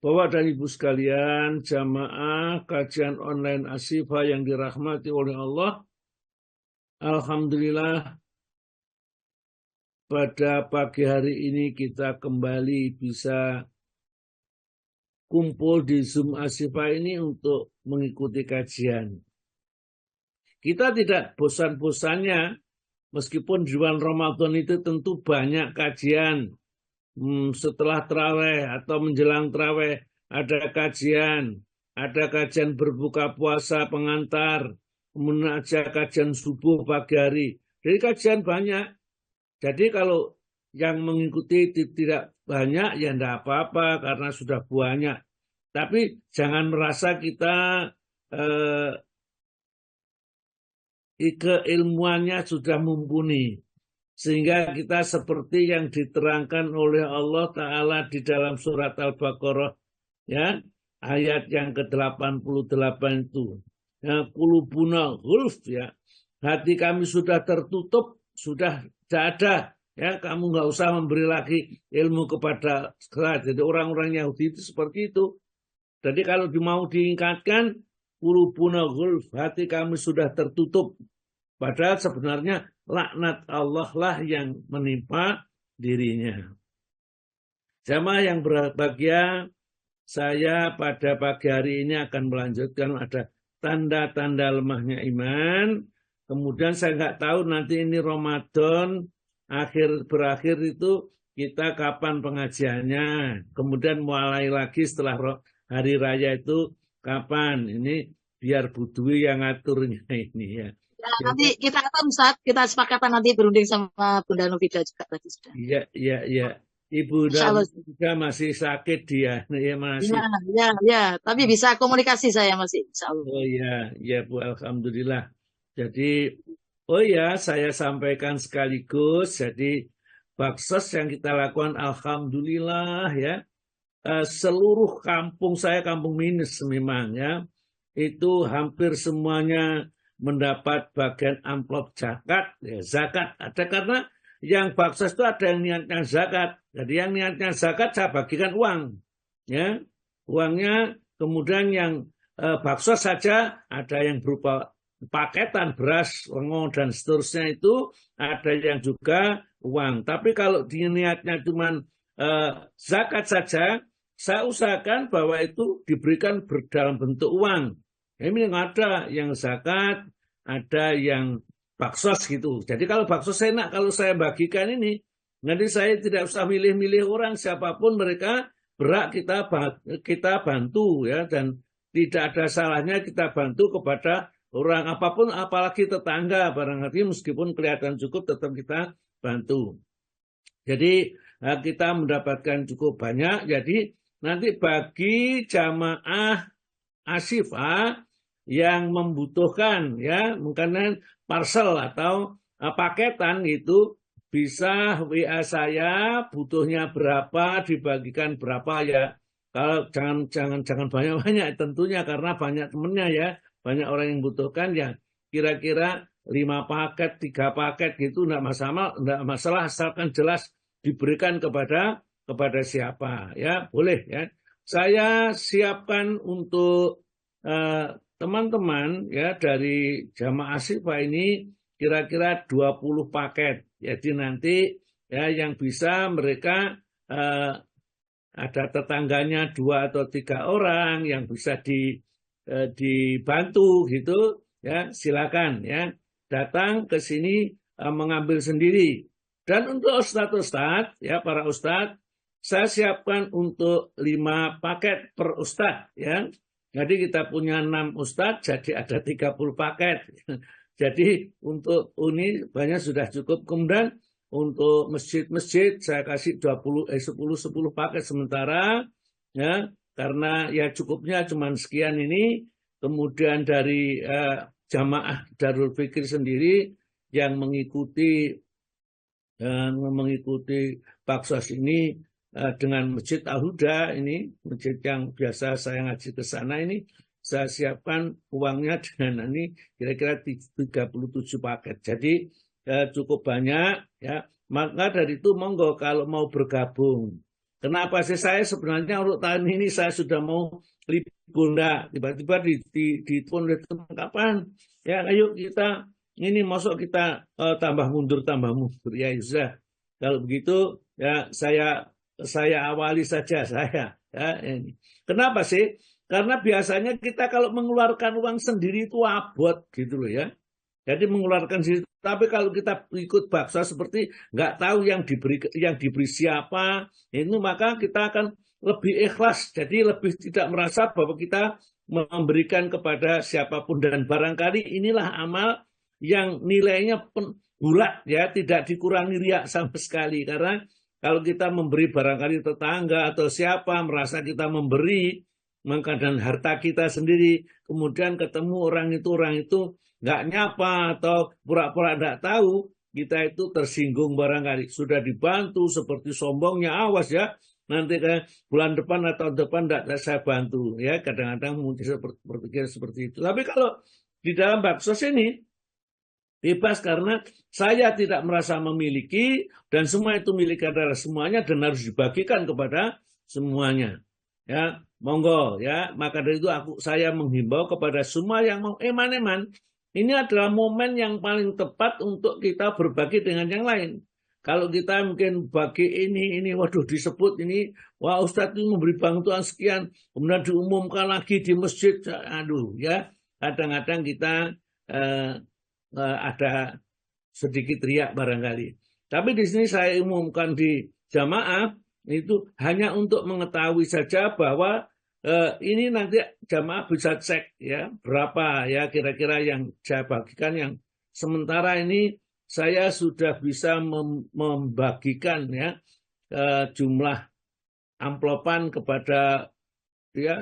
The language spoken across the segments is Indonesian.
Bapak dan Ibu sekalian, jamaah kajian online Ashifa yang dirahmati oleh Allah. Alhamdulillah, pada pagi hari ini kita kembali bisa kumpul di Zoom Ashifa ini untuk mengikuti kajian. Kita tidak bosan-bosannya, meskipun di bulan Ramadan itu tentu banyak kajian. Setelah terawih atau menjelang terawih ada kajian berbuka puasa pengantar, kemudian ada kajian subuh pagi hari. Jadi kajian banyak. Jadi kalau yang mengikuti tidak banyak ya tidak apa-apa karena sudah banyak. Tapi jangan merasa kita keilmuannya sudah mumpuni. Sehingga kita seperti yang diterangkan oleh Allah Ta'ala di dalam surat Al-Baqarah, ya, ayat yang ke-88 itu. Ya, qulubuna ghulf, ya. Hati kami sudah tertutup, sudah tidak ada. Ya, kamu nggak usah memberi lagi ilmu kepada kita. Jadi orang-orang Yahudi itu seperti itu. Jadi kalau mau diingatkan, qulubuna ghulf, hati kami sudah tertutup. Padahal sebenarnya laknat Allah lah yang menimpa dirinya. Jamaah yang berbahagia, saya pada pagi hari ini akan melanjutkan ada tanda-tanda lemahnya iman. Kemudian saya nggak tahu nanti ini Ramadan berakhir itu kita kapan pengajiannya. Kemudian mulai lagi setelah hari raya itu kapan. Ini biar Bu Dwi yang ngaturnya ini ya. Ya, nanti kita akan Ustaz, kita sepakatan nanti berunding sama Bunda Novida juga tadi sudah. Iya. Ibu juga masih sakit dia, ya masih. Ya, tapi bisa komunikasi saya masih, insya Allah. Oh ya Bu, alhamdulillah. Jadi, saya sampaikan sekaligus. Jadi, baksos yang kita lakukan, alhamdulillah ya. Seluruh kampung saya, kampung minus memang ya, itu hampir semuanya mendapat bagian amplop zakat. Ya, zakat ada karena yang baksos itu ada yang niatnya zakat. Jadi yang niatnya zakat saya bagikan uang, ya uangnya. Kemudian yang baksos saja ada yang berupa paketan beras, lengo dan seterusnya itu ada yang juga uang. Tapi kalau dia niatnya cuma zakat saja, saya usahakan bahwa itu diberikan dalam bentuk uang. Ini yang ada yang zakat, ada yang baksos gitu. Jadi kalau baksos enak kalau saya bagikan ini, nanti saya tidak usah milih-milih orang, siapapun mereka berhak kita bantu ya, dan tidak ada salahnya kita bantu kepada orang apapun, apalagi tetangga barangkali meskipun kelihatan cukup tetap kita bantu. Jadi kita mendapatkan cukup banyak. Jadi nanti bagi jamaah Ashifa yang membutuhkan ya mungkin parcel atau paketan itu bisa WA saya butuhnya berapa dibagikan berapa ya. Kalau jangan banyak-banyak tentunya karena banyak temennya ya, banyak orang yang membutuhkan ya, kira-kira 5 paket, 3 paket gitu enggak masalah asalkan jelas diberikan kepada siapa ya, boleh ya. Saya siapkan untuk teman-teman ya dari jamaah Ashifa ini kira-kira 20 paket. Jadi nanti ya yang bisa mereka ada tetangganya 2 atau 3 orang yang bisa dibantu gitu ya, silakan ya datang ke sini mengambil sendiri. Dan untuk ustadz ya, para ustadz saya siapkan untuk 5 paket per ustadz ya. Jadi kita punya 6 ustadz, jadi ada 30 paket. Jadi untuk ini banyak sudah cukup. Kemudian untuk masjid-masjid saya kasih 10 paket sementara ya, karena ya cukupnya cuma sekian ini. Kemudian dari jamaah Darul Fikri sendiri yang mengikuti baksos ini dengan Masjid Al-Huda ini, masjid yang biasa saya ngaji ke sana ini, saya siapkan uangnya dengan ini kira-kira 37 paket. Jadi cukup banyak ya. Maka dari itu monggo kalau mau bergabung Kenapa sih saya sebenarnya untuk tahun ini saya sudah mau libur, enggak. Tiba-tiba di kapan? Ya, ayo kita ini masuk kita tambah mundur, ya sudah. Kalau begitu ya saya awali saja saya ya ini. Kenapa sih? Karena biasanya kita kalau mengeluarkan uang sendiri itu abot gitu loh ya. Jadi mengeluarkan sendiri. Tapi kalau kita ikut baksa seperti nggak tahu yang diberi siapa, itu maka kita akan lebih ikhlas. Jadi lebih tidak merasa bahwa kita memberikan kepada siapapun, dan barangkali inilah amal yang nilainya bulat ya, tidak dikurangi riak sama sekali. Karena kalau kita memberi barangkali tetangga atau siapa merasa kita memberi, maka dan harta kita sendiri, kemudian ketemu orang itu nggak nyapa atau pura-pura nggak tahu, kita itu tersinggung barangkali. Sudah dibantu seperti sombongnya, awas ya, nanti ke bulan depan atau depan tidak saya bantu ya. Kadang-kadang mungkin berpikir seperti itu. Tapi kalau di dalam baksos ini bebas, karena saya tidak merasa memiliki dan semua itu milik adalah semuanya dan harus dibagikan kepada semuanya. Ya, monggo ya. Maka dari itu saya menghimbau kepada semua yang mau eman-eman. Ini adalah momen yang paling tepat untuk kita berbagi dengan yang lain. Kalau kita mungkin bagi ini, waduh disebut ini, wah Ustadz itu memberi bantuan sekian, kemudian diumumkan lagi di masjid, aduh ya, kadang-kadang kita ada sedikit riak barangkali. Tapi di sini saya umumkan di jamaah itu hanya untuk mengetahui saja bahwa ini nanti jamaah bisa cek ya berapa ya kira-kira yang saya bagikan. Yang sementara ini saya sudah bisa membagikan ya jumlah amplopan kepada ya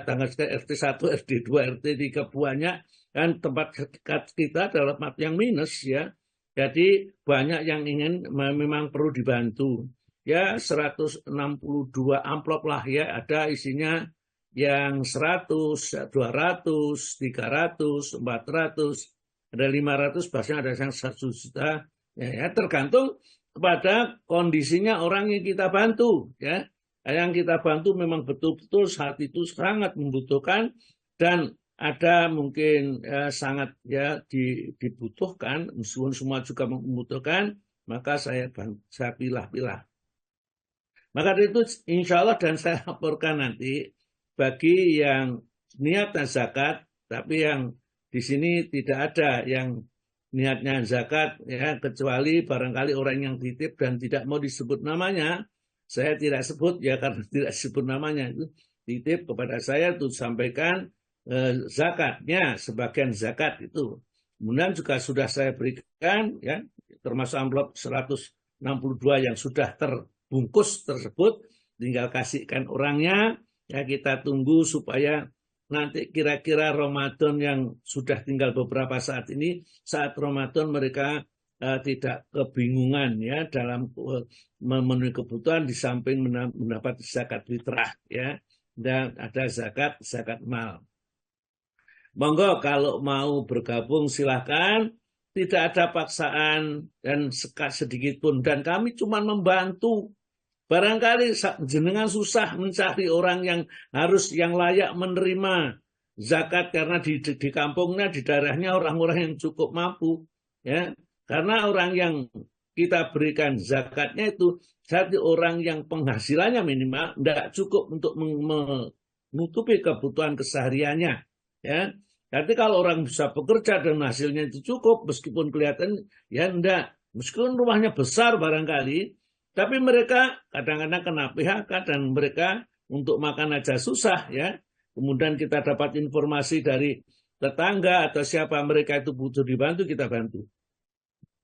tanggal RT 1, RT 2, RT 3 banyak, kan tempat kita dalam yang minus ya. Jadi banyak yang ingin memang perlu dibantu. Ya 162 amplop lah ya, ada isinya yang 100, 200, 300, 400, ada 500, bahkan ada yang 1 juta. Ya, tergantung kepada kondisinya orang yang kita bantu ya. Yang kita bantu memang betul-betul saat itu sangat membutuhkan dan ada mungkin sangat ya dibutuhkan, meskipun semua juga membutuhkan, maka saya pilah-pilah. Maka itu insya Allah dan saya laporkan nanti bagi yang niatnya zakat, tapi yang di sini tidak ada yang niatnya zakat ya, kecuali barangkali orang yang titip dan tidak mau disebut namanya. Saya tidak sebut ya karena tidak sebut namanya, itu titip kepada saya untuk sampaikan zakatnya, sebagian zakat itu. Kemudian juga sudah saya berikan ya, termasuk amplop 162 yang sudah terbungkus tersebut, tinggal kasihkan orangnya ya. Kita tunggu supaya nanti kira-kira Ramadan yang sudah tinggal beberapa saat ini, saat Ramadan mereka tidak kebingungan ya dalam memenuhi kebutuhan, di samping mendapat zakat fitrah ya, dan ada zakat mal. Monggo kalau mau bergabung silahkan, tidak ada paksaan dan sedikit pun, dan kami cuma membantu. Barangkali jenengan susah mencari orang yang layak menerima zakat karena di kampungnya, di daerahnya orang-orang yang cukup mampu ya. Karena orang yang kita berikan zakatnya itu jadi orang yang penghasilannya minimal tidak cukup untuk menutupi kebutuhan kesehariannya ya. Jadi kalau orang bisa bekerja dan hasilnya itu cukup, meskipun kelihatan ya enggak, meskipun rumahnya besar barangkali, tapi mereka kadang-kadang kena PHK dan mereka untuk makan aja susah ya. Kemudian kita dapat informasi dari tetangga atau siapa mereka itu butuh dibantu, kita bantu.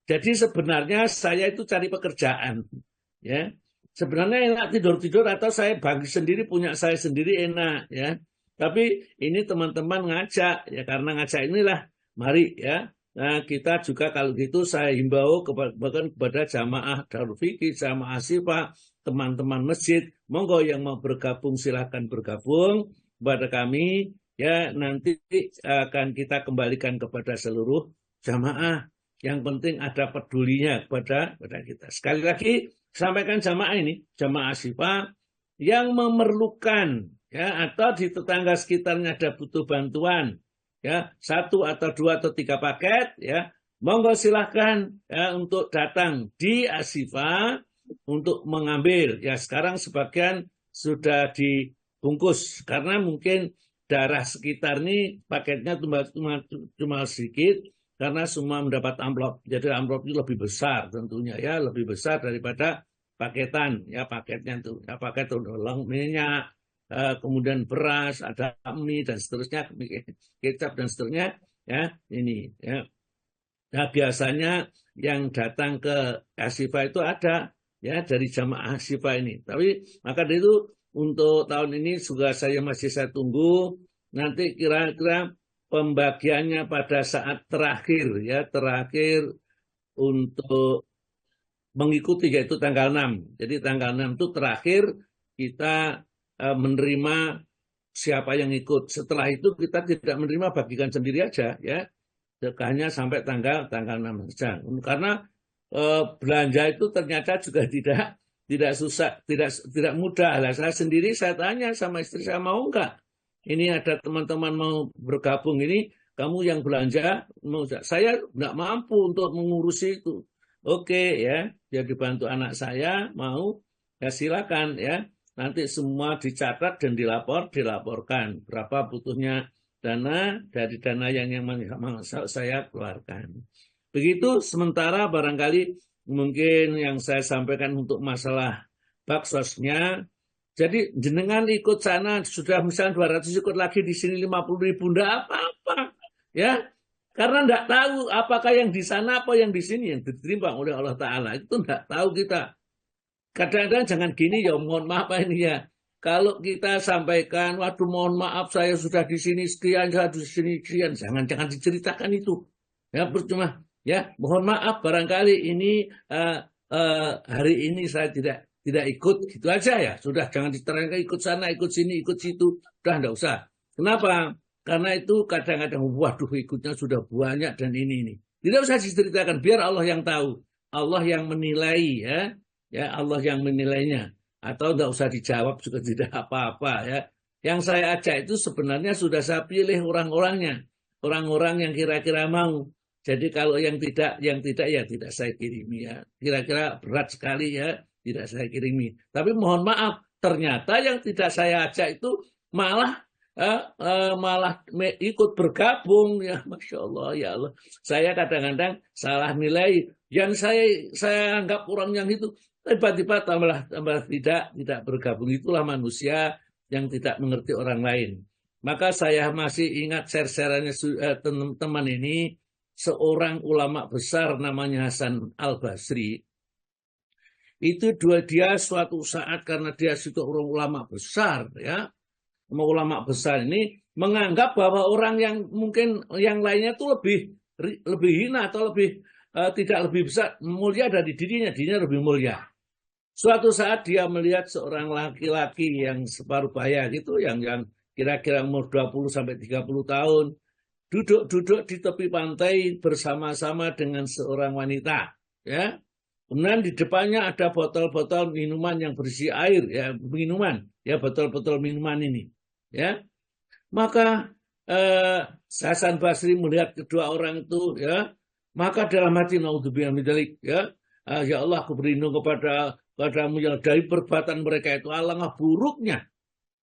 Jadi sebenarnya saya itu cari pekerjaan ya. Sebenarnya enak tidur-tidur atau saya bagi sendiri, punya saya sendiri enak ya. Tapi ini teman-teman ngajak ya, karena ngajak inilah mari ya. Nah, kita juga kalau gitu saya himbau bahkan kepada jamaah Darul Fikih, jamaah Syifa, teman-teman masjid, monggo yang mau bergabung silahkan bergabung kepada kami ya. Nanti akan kita kembalikan kepada seluruh jamaah. Yang penting ada pedulinya kepada kita. Sekali lagi sampaikan jamaah ini, jamaah Asyifa yang memerlukan ya atau di tetangga sekitarnya ada butuh bantuan ya 1 atau 2 atau 3 paket ya, monggo silahkan ya untuk datang di Asyifa untuk mengambil. Ya sekarang sebagian sudah dibungkus karena mungkin daerah sekitar ini paketnya cuma sedikit karena semua mendapat amplop. Jadi amplop itu lebih besar tentunya ya, lebih besar daripada paketan ya, paketnya itu ya, paket minyak, kemudian beras, ada mie dan seterusnya, kecap dan seterusnya ya ini ya. Nah biasanya yang datang ke Asyifa itu ada ya dari jamaah Asyifa ini. Tapi maka dari itu untuk tahun ini juga saya tunggu nanti kira-kira pembagiannya pada saat terakhir ya, terakhir untuk mengikuti yaitu tanggal 6. Jadi tanggal 6 itu terakhir kita menerima siapa yang ikut. Setelah itu kita tidak menerima, bagikan sendiri aja ya. Hanya sampai tanggal 6 saja. Karena belanja itu ternyata juga tidak susah, tidak mudah. Lah saya sendiri saya tanya sama istri saya, mau enggak? Ini ada teman-teman mau bergabung ini, kamu yang belanja, mau saya enggak mampu untuk mengurusi itu. Oke ya, dia dibantu anak saya, mau ya silakan ya. Nanti semua dicatat dan dilaporkan berapa butuhnya dana dari dana yang saya keluarkan. Begitu sementara barangkali mungkin yang saya sampaikan untuk masalah baksosnya. Jadi jenengan ikut sana sudah misalnya 200 ikut lagi di sini 50.000 enggak apa-apa ya. Karena enggak tahu apakah yang di sana apa yang di sini yang diterima oleh Allah Ta'ala. Itu enggak tahu kita. Kadang-kadang jangan gini ya, mohon maaf ini ya. Kalau kita sampaikan, waduh mohon maaf saya sudah di sini sekian, saya di sini sekian. Jangan diceritakan itu. Ya percuma. Ya mohon maaf barangkali ini hari ini saya tidak ikut, gitu aja ya. Sudah jangan diterangkan ikut sana, ikut sini, ikut situ. Sudah enggak usah. Kenapa? Karena itu kadang-kadang waduh ikutnya sudah banyak dan ini. Tidak usah diceritakan, biar Allah yang tahu. Allah yang menilai ya. Ya Allah yang menilainya. Atau enggak usah dijawab juga tidak apa-apa ya. Yang saya ajak itu sebenarnya sudah saya pilih orang-orangnya. Orang-orang yang kira-kira mau. Jadi kalau yang tidak ya tidak saya kirimi ya. Kira-kira berat sekali ya, tidak saya kirimi. Tapi mohon maaf, ternyata yang tidak saya ajak itu malah ikut bergabung ya, Masya Allah ya Allah. Saya kadang-kadang salah nilai. Yang saya anggap orang yang itu tiba-tiba tambah tidak bergabung. Itulah manusia yang tidak mengerti orang lain. Maka saya masih ingat share-sharannya teman-teman ini, seorang ulama besar namanya Hasan Al-Basri. Itu dia suatu saat karena dia sudah orang ulama besar ya. Ulama besar ini menganggap bahwa orang yang mungkin yang lainnya itu lebih hina atau tidak lebih besar, mulia dari dirinya lebih mulia. Suatu saat dia melihat seorang laki-laki yang separuh baya gitu, yang kira-kira umur 20 sampai 30 tahun, duduk di tepi pantai bersama-sama dengan seorang wanita, ya. Kemudian di depannya ada botol-botol minuman yang berisi air, ya, minuman, ya, botol-botol minuman ini, ya. Maka Hasan Basri melihat kedua orang itu, ya, maka dalam hati naudzubillah min dzalik, ya, ya Allah, aku berlindung padamu yang dari perbuatan mereka itu. Alangkah buruknya,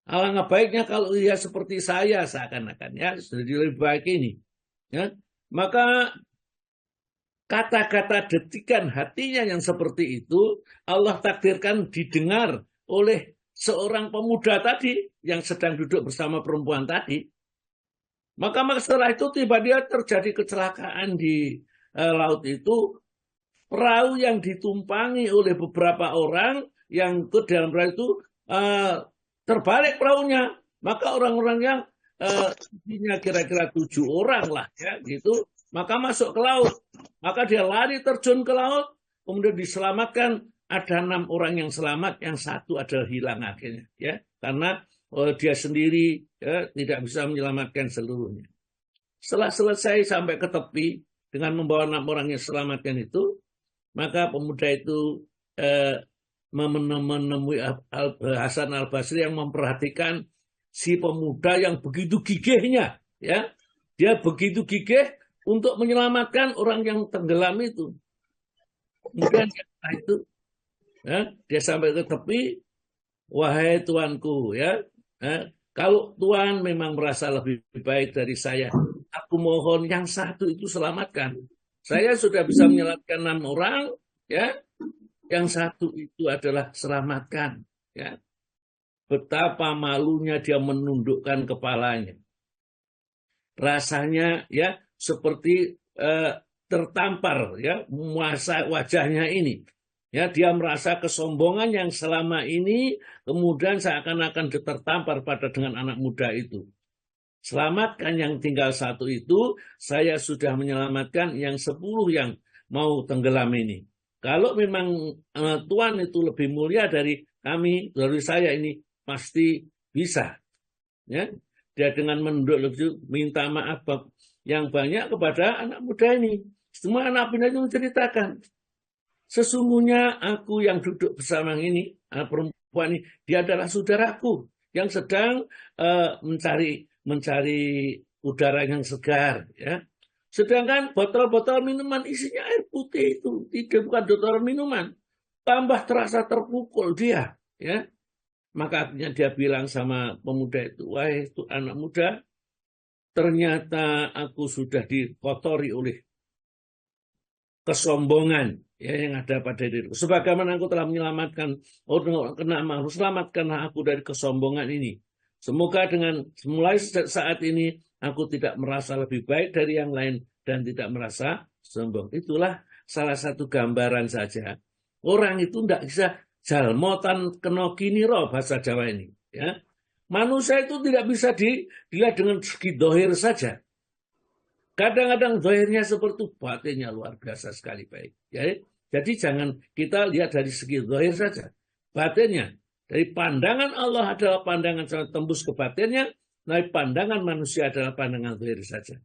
alangkah baiknya kalau ia seperti saya seakan-akan, ya, sudah lebih baik ini, ya. Maka kata-kata detikan hatinya yang seperti itu Allah takdirkan didengar oleh seorang pemuda tadi yang sedang duduk bersama perempuan tadi. Maka setelah itu tiba-tiba terjadi kecelakaan di laut itu. Perahu yang ditumpangi oleh beberapa orang yang ke dalam perahu itu terbalik perahunya. Maka orang-orang yang kira-kira 7 orang lah, ya, gitu. Maka masuk ke laut. Maka dia lari terjun ke laut, kemudian diselamatkan. Ada 6 orang yang selamat, yang 1 adalah hilang akhirnya, ya, karena dia sendiri, ya, tidak bisa menyelamatkan seluruhnya. Setelah selesai sampai ke tepi dengan membawa 6 orang yang selamatkan itu, maka pemuda itu menemui Hasan Al-Basri yang memperhatikan si pemuda yang begitu gigihnya, ya. Dia begitu gigih untuk menyelamatkan orang yang tenggelam itu. Kemudian itu, ya, dia sampai ke tepi, wahai tuanku, ya, kalau Tuhan memang merasa lebih baik dari saya, aku mohon yang satu itu selamatkan. Saya sudah bisa menyelamatkan 6 orang, ya. Yang satu itu adalah selamatkan, ya. Betapa malunya dia menundukkan kepalanya. Rasanya ya seperti tertampar ya wajahnya ini. Ya, dia merasa kesombongan yang selama ini kemudian seakan-akan tertampar pada dengan anak muda itu. Selamatkan yang tinggal satu itu, saya sudah menyelamatkan yang 10 yang mau tenggelam ini. Kalau memang Tuhan itu lebih mulia dari kami, dari saya ini pasti bisa. Ya, dia dengan menunduk minta maaf yang banyak kepada anak muda ini. Semua anak muda itu menceritakan, sesungguhnya aku yang duduk bersama ini, perempuan ini, dia adalah saudaraku yang sedang mencari udara yang segar. Ya. Sedangkan botol-botol minuman isinya air putih itu, tidak bukan botol minuman, tambah terasa terpukul dia. Ya. Maka akhirnya dia bilang sama pemuda itu, wahai itu anak muda, ternyata aku sudah dikotori oleh kesombongan ya, yang ada pada diriku. Sebagaimana aku telah menyelamatkan, selamatkanlah aku dari kesombongan ini. Semoga dengan mulai saat ini aku tidak merasa lebih baik dari yang lain dan tidak merasa sombong. Itulah salah satu gambaran saja. Orang itu tidak bisa jalmotan kena kiniro bahasa Jawa ini. Ya. Manusia itu tidak bisa dilihat dengan segi dohir saja. Kadang-kadang dohirnya seperti batinnya luar biasa sekali baik. Ya. Jadi jangan kita lihat dari segi dohir saja. Batinnya. Dari pandangan Allah adalah pandangan sangat tembus ke batinnya. Tapi pandangan manusia adalah pandangan dohir saja.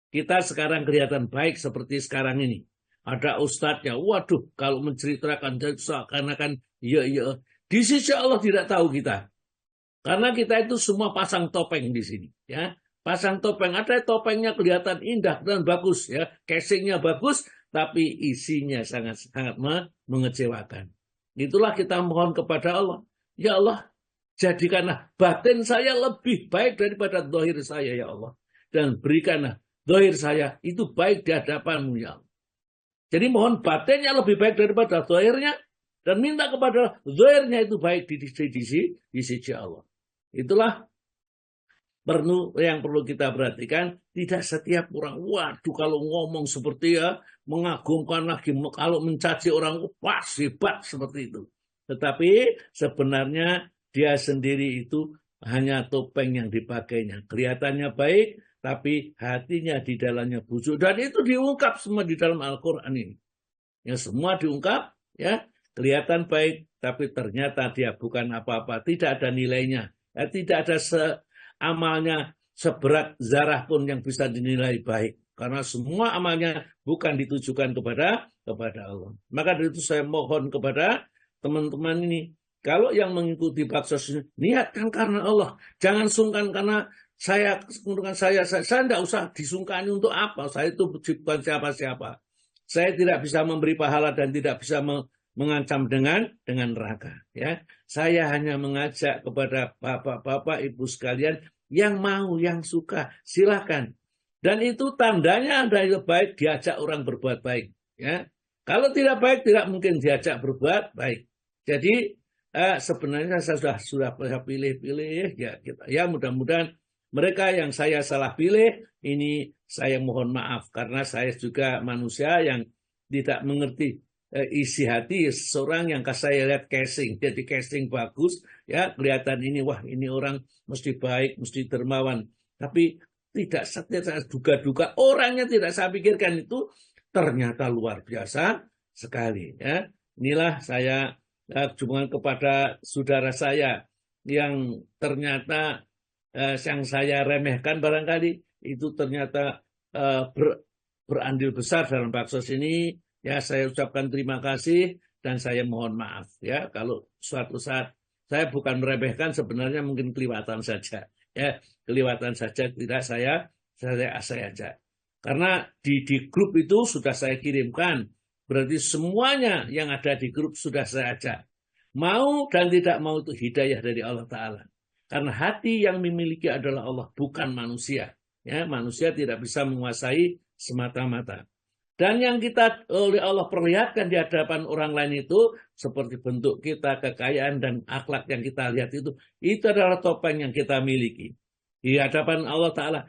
Kita sekarang kelihatan baik seperti sekarang ini. Ada ustadznya, waduh, kalau menceritakan seakan-akan iya. Di sisi Allah tidak tahu kita. Karena kita itu semua pasang topeng di sini. Ya. Pasang topeng, ada topengnya kelihatan indah dan bagus. Ya. Casingnya bagus, tapi isinya sangat-sangat mengecewakan. Itulah kita mohon kepada Allah. Ya Allah, jadikanlah batin saya lebih baik daripada zahir saya, ya Allah. Dan berikanlah zahir saya itu baik di hadapan-Mu, ya Allah. Jadi mohon batinnya lebih baik daripada zahirnya dan minta kepada zahirnya itu baik di sisi Allah. Itulah yang perlu kita perhatikan. Tidak setiap orang, waduh kalau ngomong seperti ya mengagumkan lagi, kalau mencaci orang pas hebat seperti itu. Tetapi sebenarnya dia sendiri itu hanya topeng yang dipakainya. Kelihatannya baik, tapi hatinya di dalamnya busuk. Dan itu diungkap semua di dalam Al-Quran ini. Yang semua diungkap, ya kelihatan baik, tapi ternyata dia bukan apa-apa. Tidak ada nilainya. Ya, tidak ada amalnya seberat zarah pun yang bisa dinilai baik. Karena semua amalnya bukan ditujukan kepada Allah. Maka dari itu saya mohon kepada teman-teman ini, kalau yang mengikuti baksos ini, niatkan karena Allah. Jangan sungkan karena saya tidak usah disungkani untuk apa. Saya itu bukan siapa-siapa. Saya tidak bisa memberi pahala dan tidak bisa mengancam dengan neraka. Ya, saya hanya mengajak kepada bapak-bapak, ibu sekalian yang mau, yang suka, silakan. Dan itu tandanya ada yang baik diajak orang berbuat baik. Ya, kalau tidak baik tidak mungkin diajak berbuat baik. Jadi sebenarnya saya sudah pilih-pilih ya mudah-mudahan mereka yang saya salah pilih ini saya mohon maaf karena saya juga manusia yang tidak mengerti isi hati seseorang yang saya lihat casing. Jadi casing bagus ya kelihatan ini wah ini orang mesti baik, mesti dermawan. Tapi tidak saya duga-duga orangnya tidak saya pikirkan itu ternyata luar biasa sekali ya. Inilah saya hubungan kepada saudara saya yang ternyata yang saya remehkan barangkali itu ternyata berandil besar dalam baksos ini. Ya saya ucapkan terima kasih dan saya mohon maaf ya kalau suatu saat saya bukan meremehkan, sebenarnya mungkin kelewatan saja ya, kelewatan saja, tidak saya ajak. Karena di grup itu sudah saya kirimkan, berarti semuanya yang ada di grup sudah saya ajak. Mau dan tidak mau itu hidayah dari Allah Ta'ala. Karena hati yang memiliki adalah Allah, bukan manusia. Ya, manusia tidak bisa menguasai semata-mata. Dan yang kita oleh Allah perlihatkan di hadapan orang lain itu, seperti bentuk kita, kekayaan, dan akhlak yang kita lihat itu adalah topeng yang kita miliki. Di hadapan Allah Ta'ala,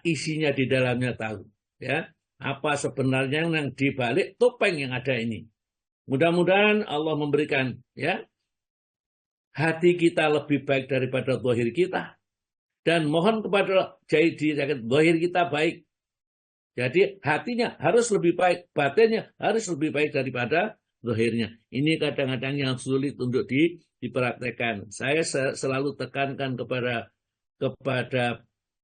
isinya di dalamnya tahu. Ya, apa sebenarnya yang dibalik topeng yang ada ini. Mudah-mudahan Allah memberikan ya hati kita lebih baik daripada zahir kita. Dan mohon kepada zahir kita baik. Jadi hatinya harus lebih baik, batinnya harus lebih baik daripada zahirnya. Ini kadang-kadang yang sulit untuk dipraktekkan. Saya selalu tekankan kepada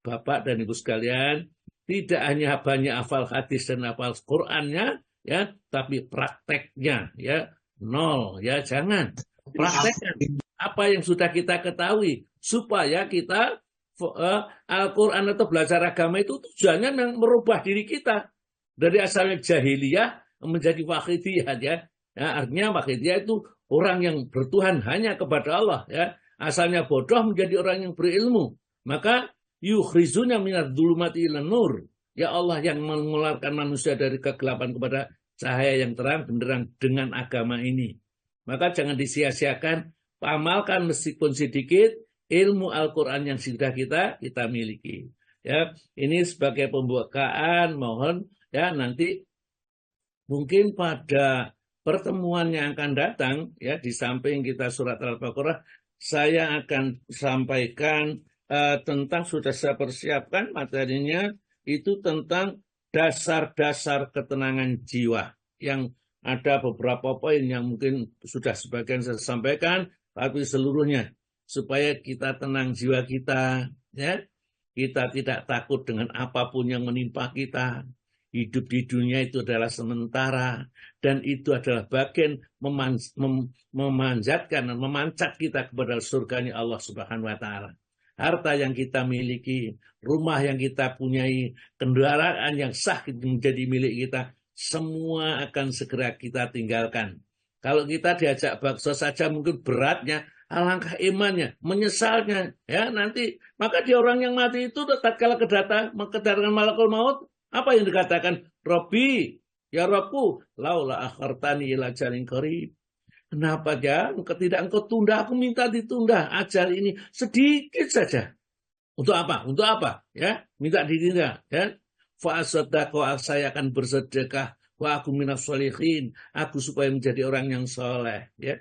Bapak dan Ibu sekalian, tidak hanya banyak hafal hadis dan hafal Qur'annya, ya, tapi prakteknya, ya, nol, ya, jangan. Praktekkan apa yang sudah kita ketahui supaya kita Al-Quran atau belajar agama itu tujuannya merubah diri kita dari asalnya jahiliyah menjadi wahidiyah, ya. Ya, artinya wahidiyah itu orang yang bertuhan hanya kepada Allah, ya. Asalnya bodoh menjadi orang yang berilmu. Maka yukhrizuna minadh dhulumati ilan nur. Ya Allah yang mengeluarkan manusia dari kegelapan kepada cahaya yang terang benderang dengan agama ini. Maka jangan disia-siakan, amalkan meskipun sedikit ilmu Al-Quran yang sudah kita miliki. Ya, ini sebagai pembukaan, mohon ya nanti mungkin pada pertemuan yang akan datang ya di samping kita surat Al-Baqarah, saya akan sampaikan tentang, sudah saya persiapkan materinya, itu tentang dasar-dasar ketenangan jiwa, yang ada beberapa poin yang mungkin sudah sebagian saya sampaikan, tapi seluruhnya supaya kita tenang jiwa kita, ya, kita tidak takut dengan apapun yang menimpa kita. Hidup di dunia itu adalah sementara, dan itu adalah bagian memanjatkan dan memancat kita kepada surganya Allah Subhanahu wa Ta'ala. Harta yang kita miliki, rumah yang kita punyai, kendaraan yang sah menjadi milik kita, semua akan segera kita tinggalkan. Kalau kita diajak bakso saja mungkin beratnya, alangkah imannya, menyesalnya, ya nanti. Maka dia orang yang mati itu tatkala kedatangan malakul maut, apa yang dikatakan? Robbi, ya Rabbu, laula akhartani ila ajalin qarib. Kenapa ya? Tidak engkau tunda, aku minta ditunda ajal ini sedikit saja. Untuk apa? Untuk apa? Ya, minta ditunda, ya. Fa asaddaqo, saya akan bersedekah, wa aku minas sholihin, aku supaya menjadi orang yang soleh, ya.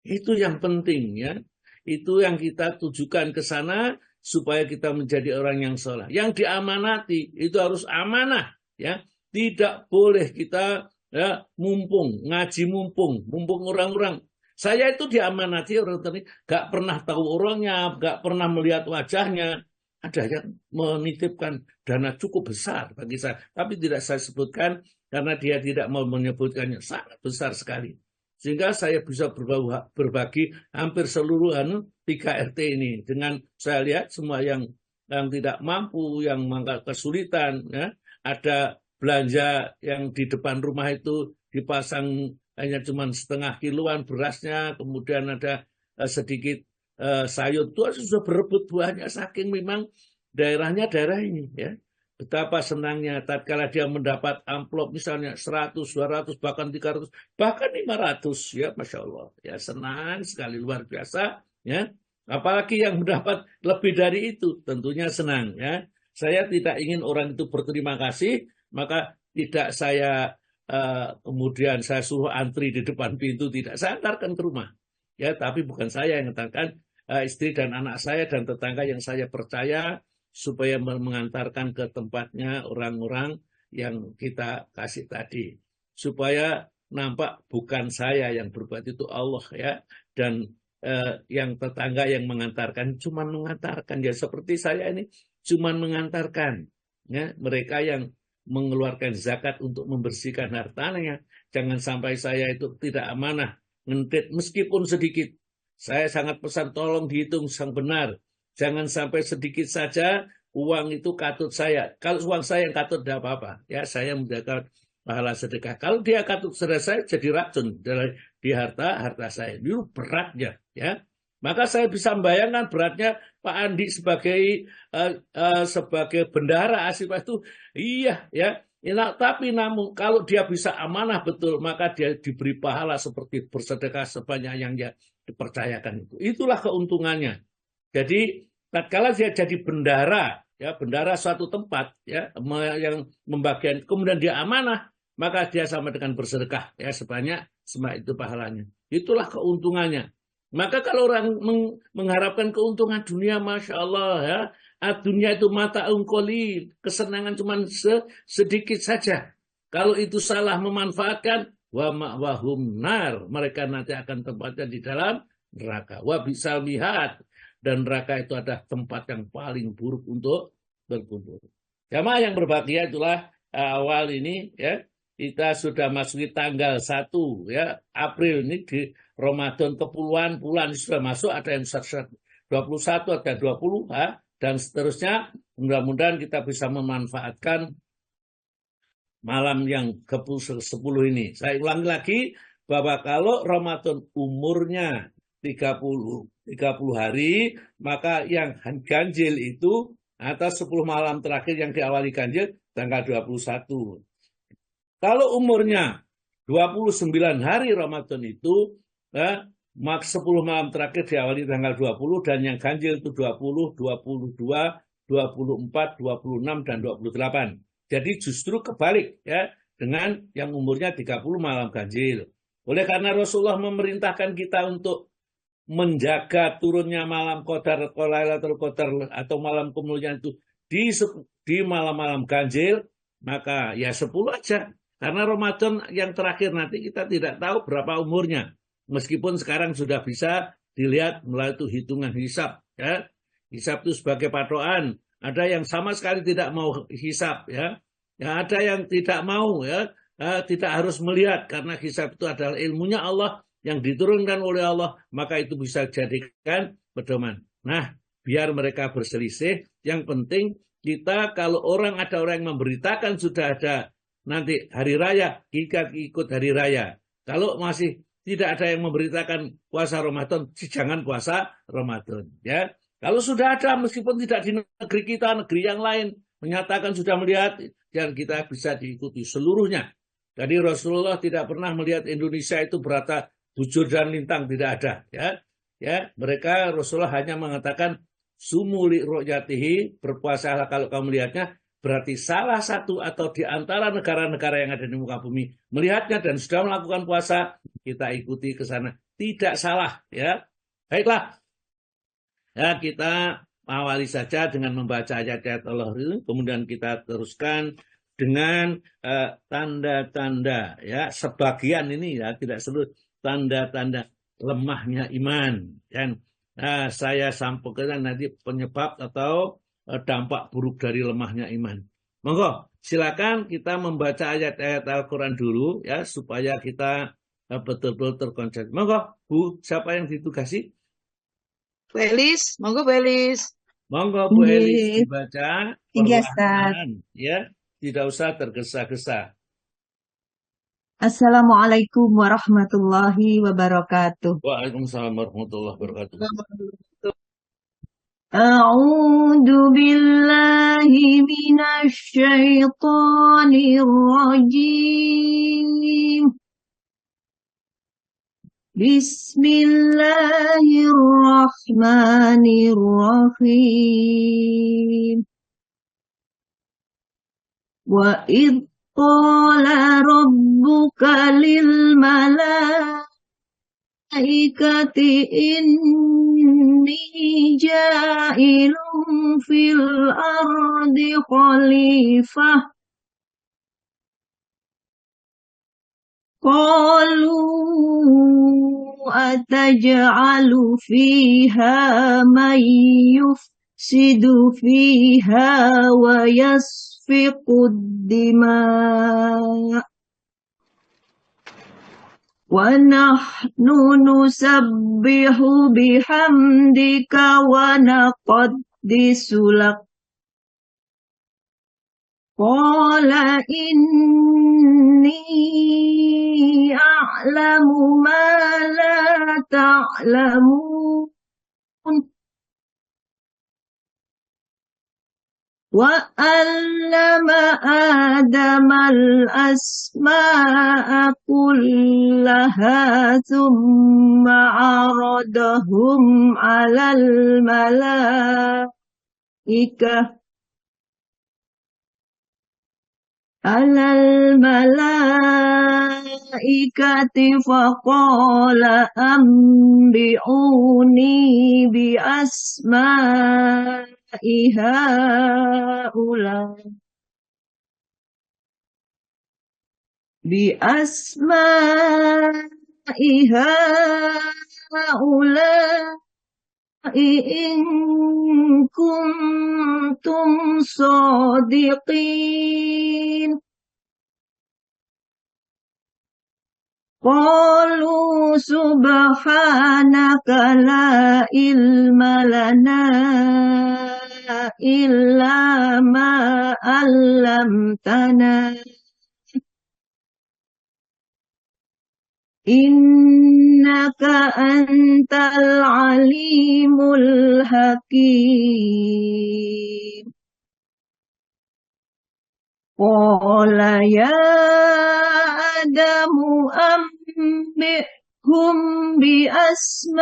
Itu yang penting, ya. Itu yang kita tujukan ke sana supaya kita menjadi orang yang soleh. Yang diamanati itu harus amanah, ya. Tidak boleh kita ya mumpung ngaji, mumpung orang-orang. Saya itu diamanati orang tadi, gak pernah tahu orangnya, gak pernah melihat wajahnya. Ada yang menitipkan dana cukup besar bagi saya, tapi tidak saya sebutkan karena dia tidak mau menyebutkannya, sangat besar sekali. Sehingga saya bisa berbagi hampir seluruh 3 RT ini. Dengan saya lihat semua yang tidak mampu, yang kesulitan, ya, ada belanja yang di depan rumah itu dipasang hanya cuma setengah kiloan berasnya, kemudian ada sedikit sayur, itu sudah berebut buahnya, saking memang daerahnya daerah ini, ya. Betapa senangnya tatkala dia mendapat amplop misalnya 100, 200, bahkan 300, bahkan 500, ya Masya Allah. Ya senang sekali, luar biasa, ya. Apalagi yang mendapat lebih dari itu, tentunya senang, ya. Saya tidak ingin orang itu berterima kasih, maka tidak saya kemudian saya suruh antri di depan pintu, tidak, saya antarkan ke rumah. Ya, tapi bukan saya yang antarkan, istri dan anak saya dan tetangga yang saya percaya, supaya mengantarkan ke tempatnya orang-orang yang kita kasih tadi. Supaya nampak bukan saya yang berbuat itu, Allah, ya. Dan yang tetangga yang mengantarkan, cuma mengantarkan. Ya seperti saya ini, cuma mengantarkan. Ya, mereka yang mengeluarkan zakat untuk membersihkan hartanya. Jangan sampai saya itu tidak amanah, ngentit meskipun sedikit. Saya sangat pesan tolong dihitung yang benar. Jangan sampai sedikit saja uang itu katut saya. Kalau uang saya yang katut tidak apa-apa. Ya, saya menjaga pahala sedekah. Kalau dia katut sedekah saya jadi racun di harta saya. Itu beratnya, ya. Maka saya bisa membayangkan beratnya Pak Andi sebagai bendahara Asifah itu, iya, ya. Tapi namun kalau dia bisa amanah betul, maka dia diberi pahala seperti bersedekah sebanyak yang dia dipercayakan itu. Itulah keuntungannya. Jadi tatkala dia jadi bendahara, ya, bendahara suatu tempat, ya, yang membagikan, kemudian dia amanah, maka dia sama dengan bersedekah, ya, sebanyak itu pahalanya. Itulah keuntungannya. Maka kalau orang mengharapkan keuntungan dunia, Masya Allah, ya, dunia itu mata ungkoli, kesenangan cuma sedikit saja. Kalau itu salah memanfaatkan, wa ma'wahum nar, mereka nanti akan tempatnya di dalam neraka. Wa bisal mihad, dan neraka itu adalah tempat yang paling buruk untuk berkumpul. Jamaah yang berbahagia, itulah awal ini, ya, kita sudah masuki tanggal 1, ya, April ini di Ramadan kepuluhan bulan sudah masuk, ada yang 21, ada 20, ya, dan seterusnya. Mudah-mudahan kita bisa memanfaatkan malam yang ke-10 ini. Saya ulangi lagi bahwa kalau Ramadan umurnya 30 hari, maka yang ganjil itu atas 10 malam terakhir yang diawali ganjil tanggal 21. Kalau umurnya 29 hari Ramadan itu, mak 10 malam terakhir diawali tanggal 20, dan yang ganjil itu 20, 22, 24, 26, dan 28. Jadi justru kebalik, ya, dengan yang umurnya 30 malam ganjil. Oleh karena Rasulullah memerintahkan kita untuk menjaga turunnya malam Qadar, Lailatul Qadar atau malam kemuliaan itu di malam-malam ganjil, maka ya 10 aja. Karena Ramadan yang terakhir nanti kita tidak tahu berapa umurnya. Meskipun sekarang sudah bisa dilihat melalui hitungan hisab, ya. Hisab itu sebagai patokan. Ada yang sama sekali tidak mau hisab, ya. Ya, ada yang tidak mau, ya. Tidak harus melihat karena hisab itu adalah ilmunya Allah yang diturunkan oleh Allah, maka itu bisa jadikan pedoman. Nah, biar mereka berselisih, yang penting kita kalau ada orang yang memberitakan sudah ada nanti hari raya, kita ikut hari raya. Kalau masih tidak ada yang memberitakan puasa Ramadan, jangan puasa Ramadan, ya. Kalau sudah ada, meskipun tidak di negeri kita, negeri yang lain menyatakan sudah melihat, dan kita bisa diikuti seluruhnya. Jadi Rasulullah tidak pernah melihat Indonesia itu berata bujur dan lintang, tidak ada, ya. Ya, mereka Rasulullah hanya mengatakan sumuli ru'yatihi, berpuasalah kalau kamu melihatnya. Berarti salah satu atau di antara negara-negara yang ada di muka bumi melihatnya dan sudah melakukan puasa, kita ikuti ke sana. Tidak salah, ya. Baiklah. Ya, kita awali saja dengan membaca ayat-ayat Allah itu, kemudian kita teruskan dengan tanda-tanda, ya, sebagian ini, ya, tidak seluruh tanda-tanda lemahnya iman. Dan saya sampaikan nanti penyebab atau dampak buruk dari lemahnya iman. Monggo, silakan kita membaca ayat-ayat Al-Quran dulu, ya, supaya kita betul-betul terkonsentrasi. Monggo, Bu, siapa yang ditugasi? Bu Elis, monggo Bu Elis. Monggo Bu Elis dibaca perlahan, ya, tidak usah tergesa-gesa. Assalamualaikum warahmatullahi wabarakatuh. Waalaikumsalam warahmatullahi wabarakatuh. A'udzu billahi minasy syaithanir rajim. Bismillahirrahmanirrahim. Wa id qala rabbuka lil malaikati inni ja'ilun fil ardi khalifah. Qalu ataj'alu fiha man yufsidu fiha wa yasfiku الدماء ونحن نسبح بحمدك ونقدس لك قال إني أعلم ما لا تعلمون وَعَلَّمَ آدَمَ الْأَسْمَاءَ كُلَّهَا ثُمَّ عَرَضَهُمْ عَلَى الملائكة فقال أنبئوني بأسماء هؤلاء إن كنتم صادقين قالوا سبحانك لا علم لنا إلا ما علمتنا إنك أنت العليم الحكيم قال يا آدم أنبئهم بأسمائهم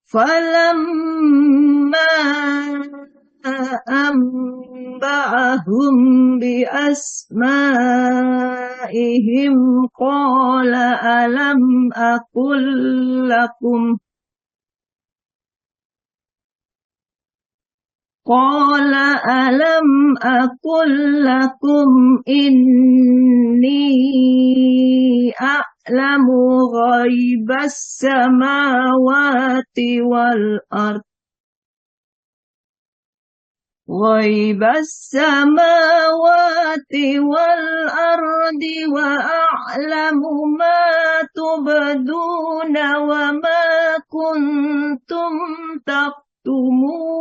فلما أنبأهم بأسمائهم قال ألم أقل لكم إني أعلم غيب السماوات والأرض وأعلم ما تبدون وما كنتم تكتمون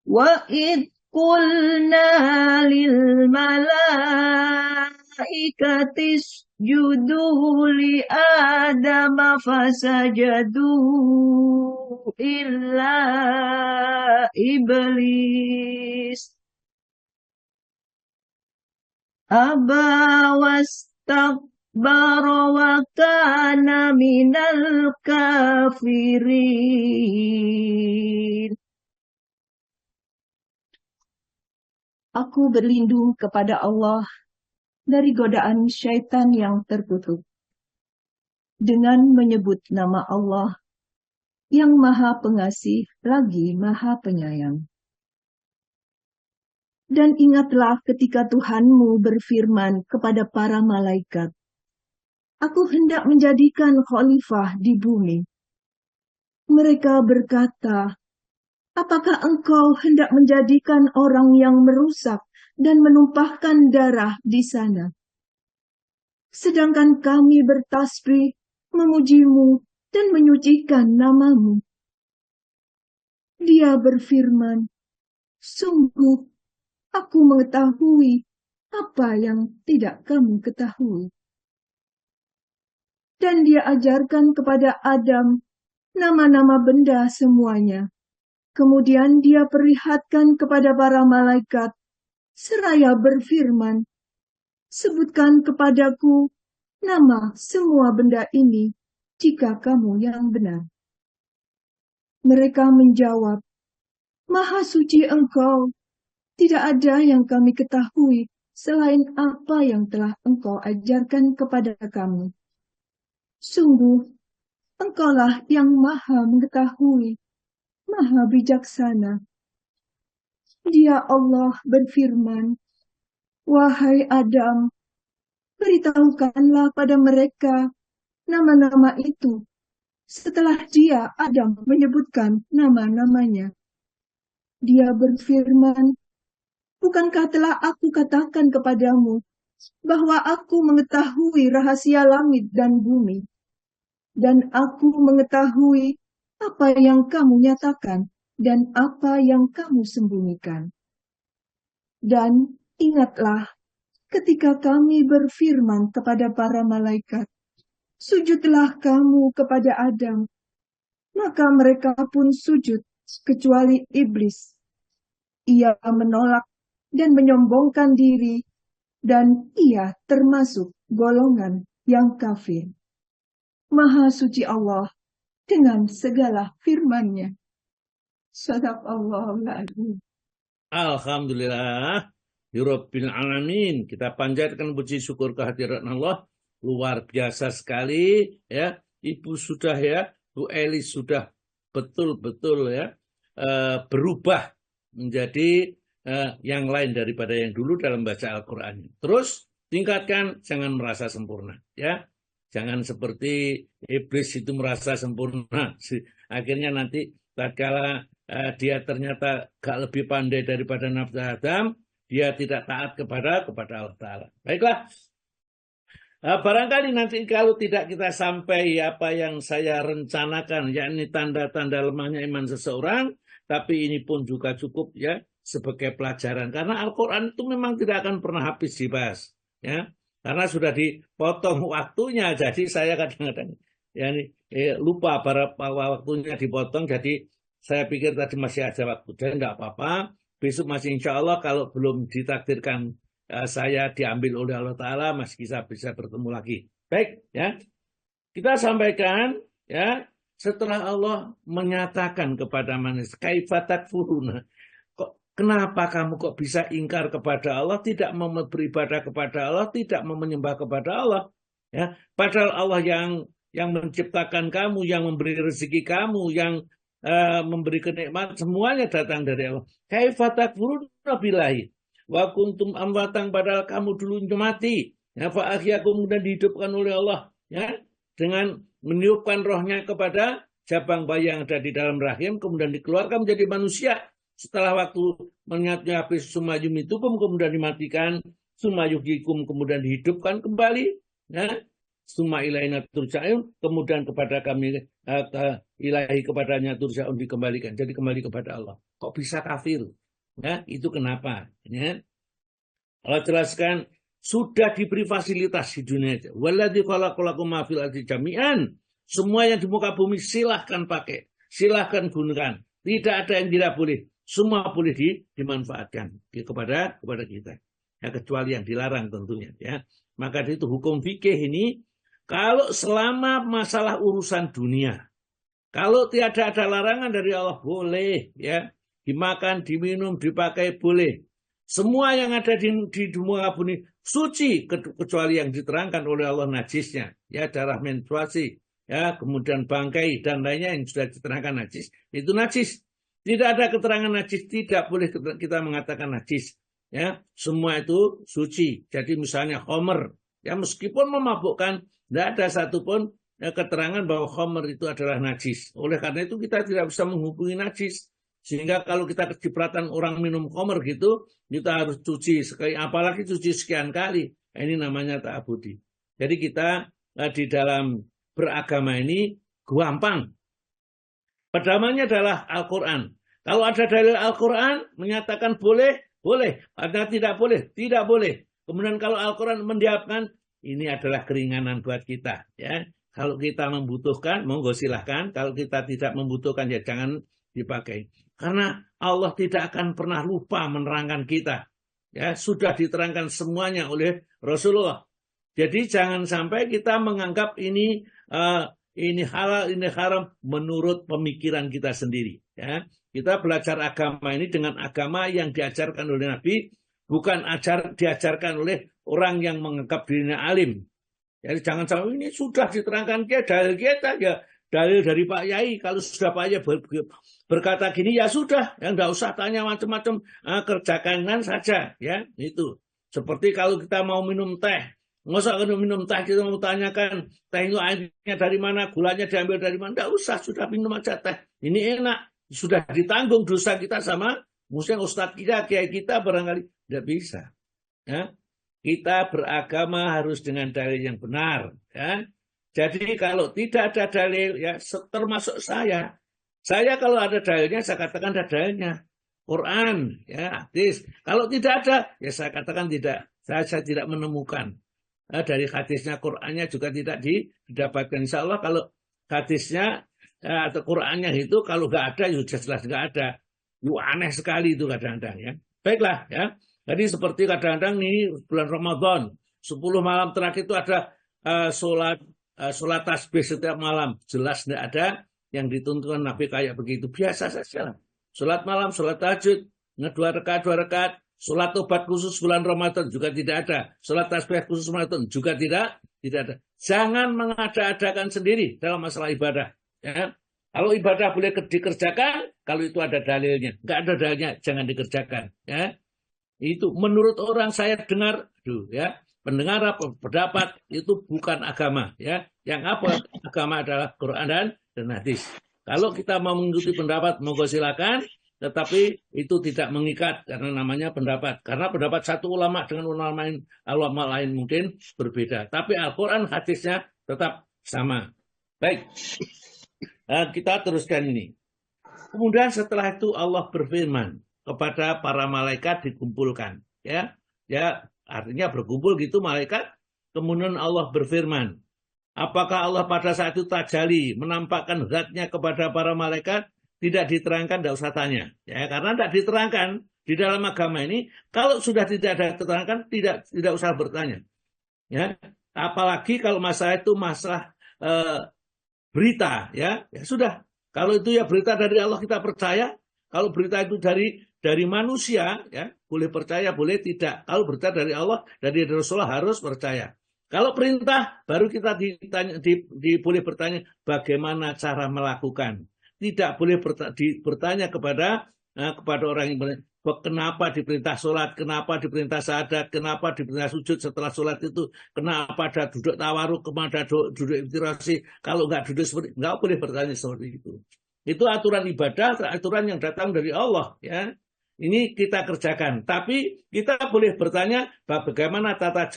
وإذ قلنا للملائكة اسجدوا لآدم فسجدوا إلا إبليس أبى واستكبر وكان من الكافرين. Aku berlindung kepada Allah dari godaan syaitan yang terkutuk dengan menyebut nama Allah yang Maha Pengasih lagi Maha Penyayang. Dan ingatlah ketika Tuhanmu berfirman kepada para malaikat, Aku hendak menjadikan khalifah di bumi. Mereka berkata, Apakah engkau hendak menjadikan orang yang merusak dan menumpahkan darah di sana? Sedangkan kami bertasbih, memujimu, dan menyucikan namamu. Dia berfirman, Sungguh, aku mengetahui apa yang tidak kamu ketahui. Dan dia ajarkan kepada Adam nama-nama benda semuanya. Kemudian dia perlihatkan kepada para malaikat, seraya berfirman, Sebutkan kepadaku nama semua benda ini, jika kamu yang benar. Mereka menjawab, Maha suci engkau, tidak ada yang kami ketahui selain apa yang telah engkau ajarkan kepada kami. Sungguh, engkaulah yang maha mengetahui, Maha bijaksana. Dia Allah berfirman, Wahai Adam, beritahukanlah pada mereka nama-nama itu setelah dia, Adam, menyebutkan nama-namanya. Dia berfirman, bukankah telah aku katakan kepadamu bahwa aku mengetahui rahasia langit dan bumi, dan aku mengetahui apa yang kamu nyatakan dan apa yang kamu sembunyikan. Dan ingatlah ketika kami berfirman kepada para malaikat, sujudlah kamu kepada Adam. Maka mereka pun sujud, kecuali iblis. Ia menolak dan menyombongkan diri, dan ia termasuk golongan yang kafir. Maha suci Allah dengan segala firman-Nya. Shadaqallahul adzim. Alhamdulillah, Rabbil Alamin. Kita panjatkan puji syukur kehadiran Allah. Luar biasa sekali, ya. Ibu sudah, ya, Bu Eli sudah betul-betul, ya, berubah menjadi yang lain daripada yang dulu dalam baca Al-Quran. Terus tingkatkan, jangan merasa sempurna, ya. Jangan seperti iblis itu merasa sempurna. Akhirnya nanti tatkala dia ternyata gak lebih pandai daripada nafsu Adam, dia tidak taat kepada Allah Ta'ala. Baiklah, barangkali nanti kalau tidak kita sampai apa yang saya rencanakan, yakni tanda-tanda lemahnya iman seseorang, tapi ini pun juga cukup, ya, sebagai pelajaran. Karena Al-Quran itu memang tidak akan pernah habis dibahas, ya. Karena sudah dipotong waktunya, jadi saya kadang-kadang lupa pada waktunya dipotong, jadi saya pikir tadi masih ada waktu. Jadi tidak apa-apa, besok masih insya Allah kalau belum ditakdirkan saya diambil oleh Allah Ta'ala, masih bisa bertemu lagi. Baik, ya. Kita sampaikan, ya, setelah Allah menyatakan kepada manusia, kaifa takfuruna, kenapa kamu kok bisa ingkar kepada Allah, tidak mau beribadah kepada Allah, tidak mau menyembah kepada Allah, ya. Padahal Allah yang menciptakan kamu, yang memberi rezeki kamu, yang memberi kenikmatan, semuanya datang dari Allah. Kaifa takfuruna billahi wa kuntum amwatan, padahal kamu dulu mati, ya, fa ahyakum, kemudian dihidupkan oleh Allah, ya, dengan meniupkan rohnya kepada jabang bayi yang ada di dalam rahim, kemudian dikeluarkan menjadi manusia. Setelah waktu menyatnya habis, sumayumitukum, kemudian dimatikan, sumayuhyikum, kemudian dihidupkan kembali, ya, summa ilaina turja'un, kemudian kepada kami ilahi, kepadanya turja'un, dikembalikan. Jadi kembali kepada Allah. Kok bisa kafir? Ya, itu kenapa? Ya. Allah jelaskan, sudah diberi fasilitas di dunia itu. Walladzi khalaqalakum ma fil ardi jami'an. Semua yang di muka bumi silahkan pakai, silahkan gunakan. Tidak ada yang tidak boleh. Semua boleh dimanfaatkan kepada kita. Ya, kecuali yang dilarang tentunya, ya. Maka itu hukum fikih ini, kalau selama masalah urusan dunia, kalau tiada ada larangan dari Allah, boleh, ya, dimakan, diminum, dipakai, boleh. Semua yang ada di muka bumi suci, kecuali yang diterangkan oleh Allah najisnya, ya, darah menstruasi, ya, kemudian bangkai dan lainnya yang sudah diterangkan najis, itu najis. Tidak ada keterangan najis, tidak boleh kita mengatakan najis, ya. Semua itu suci. Jadi misalnya khamr, ya, meskipun memabukkan, tidak ada satupun keterangan bahwa khamr itu adalah najis. Oleh karena itu kita tidak bisa menghubungi najis. Sehingga kalau kita kecipratan orang minum khamr gitu, kita harus cuci sekali, apalagi cuci sekian kali. Ini namanya ta'abudi. Jadi kita di dalam beragama ini gampang. Pedomannya adalah Al-Quran. Kalau ada dalil Al-Quran menyatakan boleh, boleh. Ada tidak boleh, tidak boleh. Kemudian kalau Al-Quran mendiamkan, ini adalah keringanan buat kita, ya. Kalau kita membutuhkan, monggo silahkan. Kalau kita tidak membutuhkan, ya jangan dipakai. Karena Allah tidak akan pernah lupa menerangkan kita. Ya, sudah diterangkan semuanya oleh Rasulullah. Jadi jangan sampai kita menganggap ini halal, ini haram menurut pemikiran kita sendiri. Ya, kita belajar agama ini dengan agama yang diajarkan oleh Nabi, bukan diajarkan oleh orang yang menganggap dirinya alim. Jadi jangan sampai ini sudah diterangkan dalil kita, ya dalil dari Pak Yai. Kalau sudah Pak Yai berkata gini, ya sudah, ya enggak usah tanya macam-macam, kerjakan saja, ya itu. Seperti kalau kita mau minum teh, Masa kalau minum teh kita mau tanyakan teh itu airnya dari mana, gulanya diambil dari mana? Tidak usah, sudah minum aja teh. Ini enak, sudah ditanggung dosa kita sama mungkin ustadz kita, kiai kita barangkali tidak bisa. Ya. Kita beragama harus dengan dalil yang benar. Ya. Jadi kalau tidak ada dalil, ya termasuk saya. Saya kalau ada dalilnya, saya katakan ada dalilnya. Quran, ya hadis. Kalau tidak ada, ya saya katakan tidak. Saya tidak menemukan. Dari hadisnya, Qurannya juga tidak didapatkan. Insya Allah kalau hadisnya atau Qurannya itu kalau nggak ada, ya sudah jelas nggak ada. Itu aneh sekali itu kadang-kadang ya. Baiklah ya. Jadi seperti kadang-kadang nih bulan Ramadan, 10 malam terakhir itu ada sholat tasbih setiap malam. Jelas tidak ada yang dituntutkan Nabi kayak begitu. Biasa saja. Sholat malam, sholat tahajud, 2 rakaat. Sholat tobat khusus bulan Ramadan juga tidak ada. Sholat tasbih khusus Ramadan juga tidak ada. Jangan mengada-adakan sendiri dalam masalah ibadah. Ya. Kalau ibadah boleh dikerjakan, kalau itu ada dalilnya. Nggak ada dalilnya, jangan dikerjakan. Ya. Itu menurut orang saya dengar, ya, pendengar apa pendapat itu bukan agama. Ya. Yang apa agama adalah Quran dan hadis. Kalau kita mau mengikuti pendapat, monggo silakan. Tetapi itu tidak mengikat karena namanya pendapat. Karena pendapat satu ulama dengan ulama lain mungkin berbeda. Tapi Al-Quran hadisnya tetap sama. Baik, kita teruskan ini. Kemudian setelah itu Allah berfirman kepada para malaikat dikumpulkan. Ya, artinya berkumpul gitu malaikat. Kemudian Allah berfirman. Apakah Allah pada saat itu tajalli menampakkan zatnya kepada para malaikat? Tidak diterangkan, tidak usah tanya. Ya, karena tidak diterangkan di dalam agama ini, kalau sudah tidak ada diterangkan, tidak usah bertanya. Ya, apalagi kalau masalah itu masalah berita, ya sudah. Kalau itu ya berita dari Allah kita percaya. Kalau berita itu dari manusia, ya boleh percaya, boleh tidak. Kalau berita dari Allah, dari Rasulullah harus percaya. Kalau perintah, baru kita boleh bertanya bagaimana cara melakukan. Tidak boleh bertanya kepada orang yang kenapa diperintah sholat, kenapa diperintah syahadat, kenapa diperintah sujud setelah sholat itu, kenapa ada duduk tawaruk, kenapa ada duduk iftirasi. Kalau nggak duduk seperti nggak boleh bertanya seperti itu. Itu aturan ibadah, aturan yang datang dari Allah. Ya, ini kita kerjakan. Tapi kita boleh bertanya bagaimana tata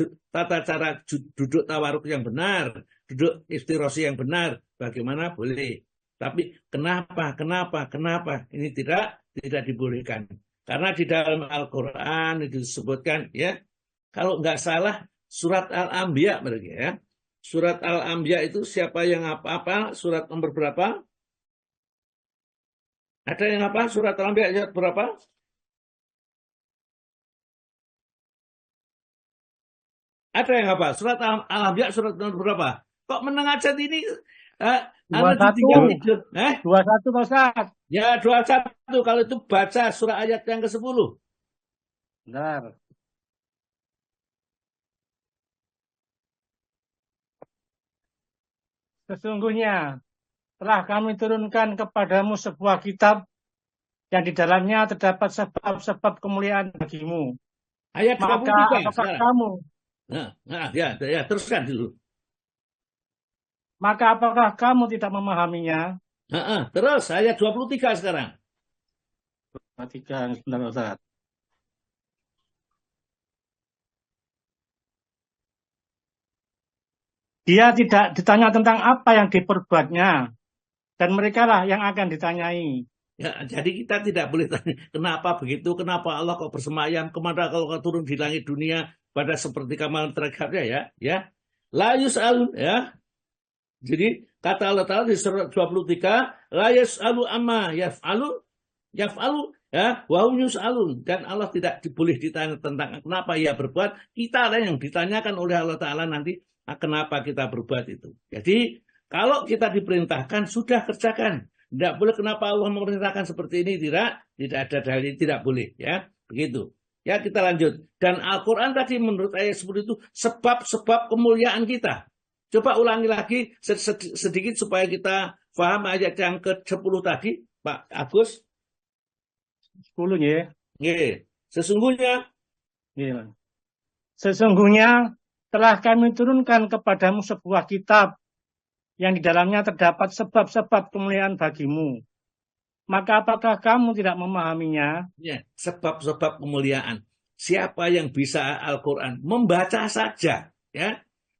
cara duduk tawaruk yang benar, duduk iftirasi yang benar, bagaimana boleh. Tapi kenapa ini tidak dibolehkan. Karena di dalam Al-Quran itu disebutkan ya, kalau nggak salah surat Al-Anbiya mereka ya. Surat Al-Anbiya itu siapa yang apa surat nomor berapa? Ada yang apa? Surat Al-Anbiya ayat berapa? Ada yang apa? Surat Al-Anbiya surat nomor berapa? Kok menengah aja ini? 21. 21 Pak Ustaz. Ya 21 kalau itu baca surah ayat yang ke-10. Benar. Sesungguhnya telah kami turunkan kepadamu sebuah kitab yang di dalamnya terdapat sebab-sebab kemuliaan bagimu. Ayat 23. Maka apakah kamu? Ya teruskan dulu. Maka apakah kamu tidak memahaminya? Terus ayat 23 sekarang. 23, sebentar Ustaz. Dia tidak ditanya tentang apa yang diperbuatnya, dan mereka lah yang akan ditanyai. Ya, jadi kita tidak boleh tanya kenapa begitu, kenapa Allah kok bersemayam, kemana kalau turun di langit dunia pada seperti kamalan terakhirnya ya. La yus'alun ya. Jadi kata Allah Ta'ala di surat 23, la yas'alu amma yaf'alu ya, wa hum yus'alun. Dan Allah tidak boleh ditanya tentang kenapa ia berbuat, kita lah yang ditanyakan oleh Allah Ta'ala nanti kenapa kita berbuat itu. Jadi kalau kita diperintahkan sudah kerjakan. Tidak boleh kenapa Allah memerintahkan seperti ini, tidak ada dalil, tidak boleh ya, begitu. Ya kita lanjut. Dan Al-Quran tadi menurut ayat seperti itu sebab-sebab kemuliaan kita. Coba ulangi lagi sedikit supaya kita paham ayat yang ke-10 tadi, Pak Agus. 10 ya. Sesungguhnya Sesungguhnya telah kami turunkan kepadamu sebuah kitab yang di dalamnya terdapat sebab-sebab kemuliaan bagimu. Maka apakah kamu tidak memahaminya? Ya, sebab-sebab kemuliaan. Siapa yang bisa Al-Quran? Membaca saja, ya.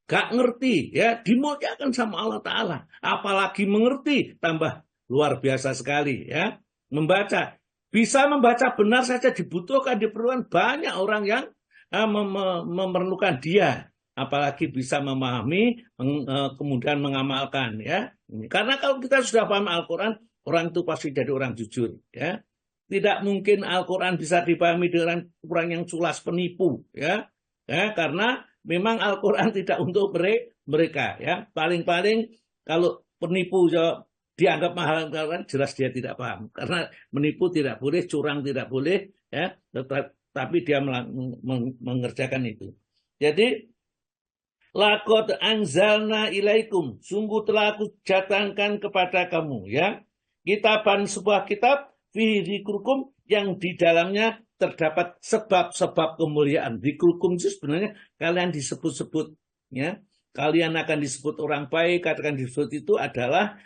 Gak ngerti, ya, dimuliakan sama Allah Ta'ala. Apalagi mengerti, tambah luar biasa sekali, ya. Membaca. Bisa membaca benar saja dibutuhkan, diperlukan banyak orang yang memerlukan dia. Apalagi bisa memahami, kemudian mengamalkan, ya. Karena kalau kita sudah paham Al-Quran, orang itu pasti jadi orang jujur, ya. Tidak mungkin Al-Quran bisa dipahami dengan orang yang culas penipu, ya. Ya, karena memang Al-Quran tidak untuk mereka, ya. Paling-paling kalau penipu dianggap mahal, jelas dia tidak paham. Karena menipu tidak boleh, curang tidak boleh, ya. Tapi dia mengerjakan itu. Jadi laqad anzalna ilaikum, sungguh telah aku datangkan kepada kamu, ya. Kitaban, sebuah kitab, fi dzikrukum, yang di dalamnya terdapat sebab-sebab kemuliaan. Dzikrukum itu sebenarnya kalian disebut-sebut, ya. Kalian akan disebut orang baik, akan disebut itu adalah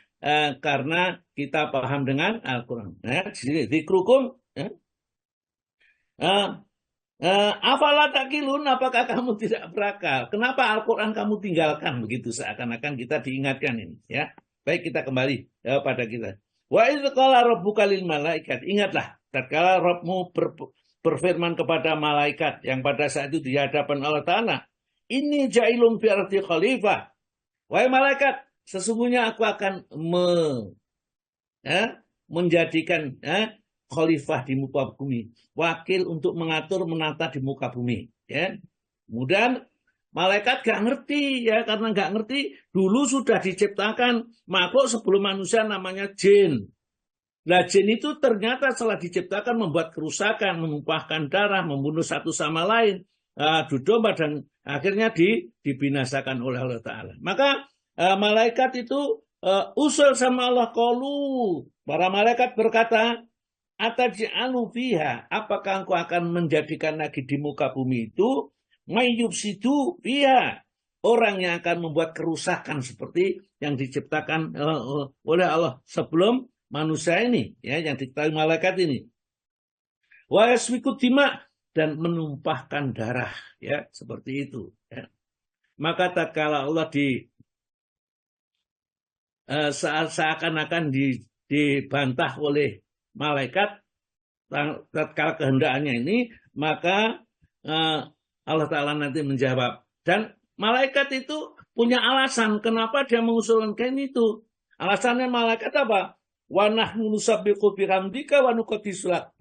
karena kita paham dengan Al-Quran. Ya. Jadi dzikrukum, ya. Afala takilun, apakah kamu tidak berakal? Kenapa Al-Quran kamu tinggalkan begitu, seakan-akan kita diingatkan ini, ya. Baik, kita kembali pada kita. Wa idz qala rabbuka lil malaikat, ingatlah tatkala Rabbmu berfirman kepada malaikat yang pada saat itu di hadapan Allah Ta'ala, ini ja'ilun fi ardi khalifah. Wahai malaikat, sesungguhnya aku akan menjadikan khalifah di muka bumi, wakil untuk mengatur menata di muka bumi, ya. Kemudian malaikat gak ngerti, ya, karena gak ngerti dulu sudah diciptakan makhluk sebelum manusia namanya jin. Nah, jin itu ternyata setelah diciptakan membuat kerusakan, menumpahkan darah, membunuh satu sama lain, domba, dan akhirnya dibinasakan oleh Allah Ta'ala. Maka malaikat itu usul sama Allah, qalu, para malaikat berkata, ataj'alu fiha, apakah engkau akan menjadikan lagi di muka bumi itu mayyufsidu fiha, orang yang akan membuat kerusakan seperti yang diciptakan oleh Allah sebelum manusia ini, ya, yang diketahui malaikat ini. Wa yasfiku dima, dan menumpahkan darah, ya, seperti itu, ya. Maka tatkala Allah seakan-akan dibantah oleh malaikat tatkala kehendaknya ini, maka Allah Ta'ala nanti menjawab. Dan malaikat itu punya alasan kenapa dia mengusulkan itu. Alasannya malaikat apa? Wa nahnu nusabbihu bihamdika wa nuqaddisu lak.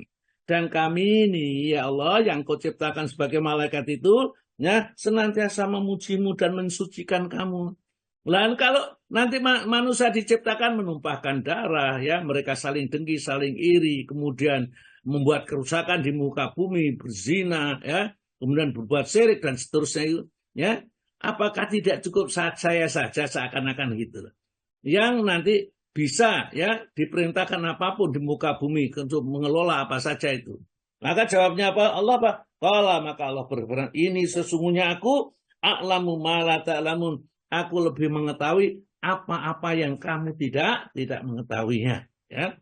Dan kami ini, ya Allah, yang kau ciptakan sebagai malaikat itu, ya, senantiasa memujimu dan mensucikan kamu. Dan kalau nanti manusia diciptakan menumpahkan darah, ya, mereka saling dengki, saling iri, kemudian membuat kerusakan di muka bumi, berzina, ya, kemudian berbuat syirik dan seterusnya, ya. Apakah tidak cukup saya saja seakan-akan gitu, yang nanti bisa, ya, diperintahkan apapun di muka bumi untuk mengelola apa saja itu. Maka jawabnya apa? Allah apa? Qala, maka Allah berfirman, ini sesungguhnya aku a'lamu ma la ta'lamun, aku lebih mengetahui apa-apa yang kamu tidak mengetahuinya, ya.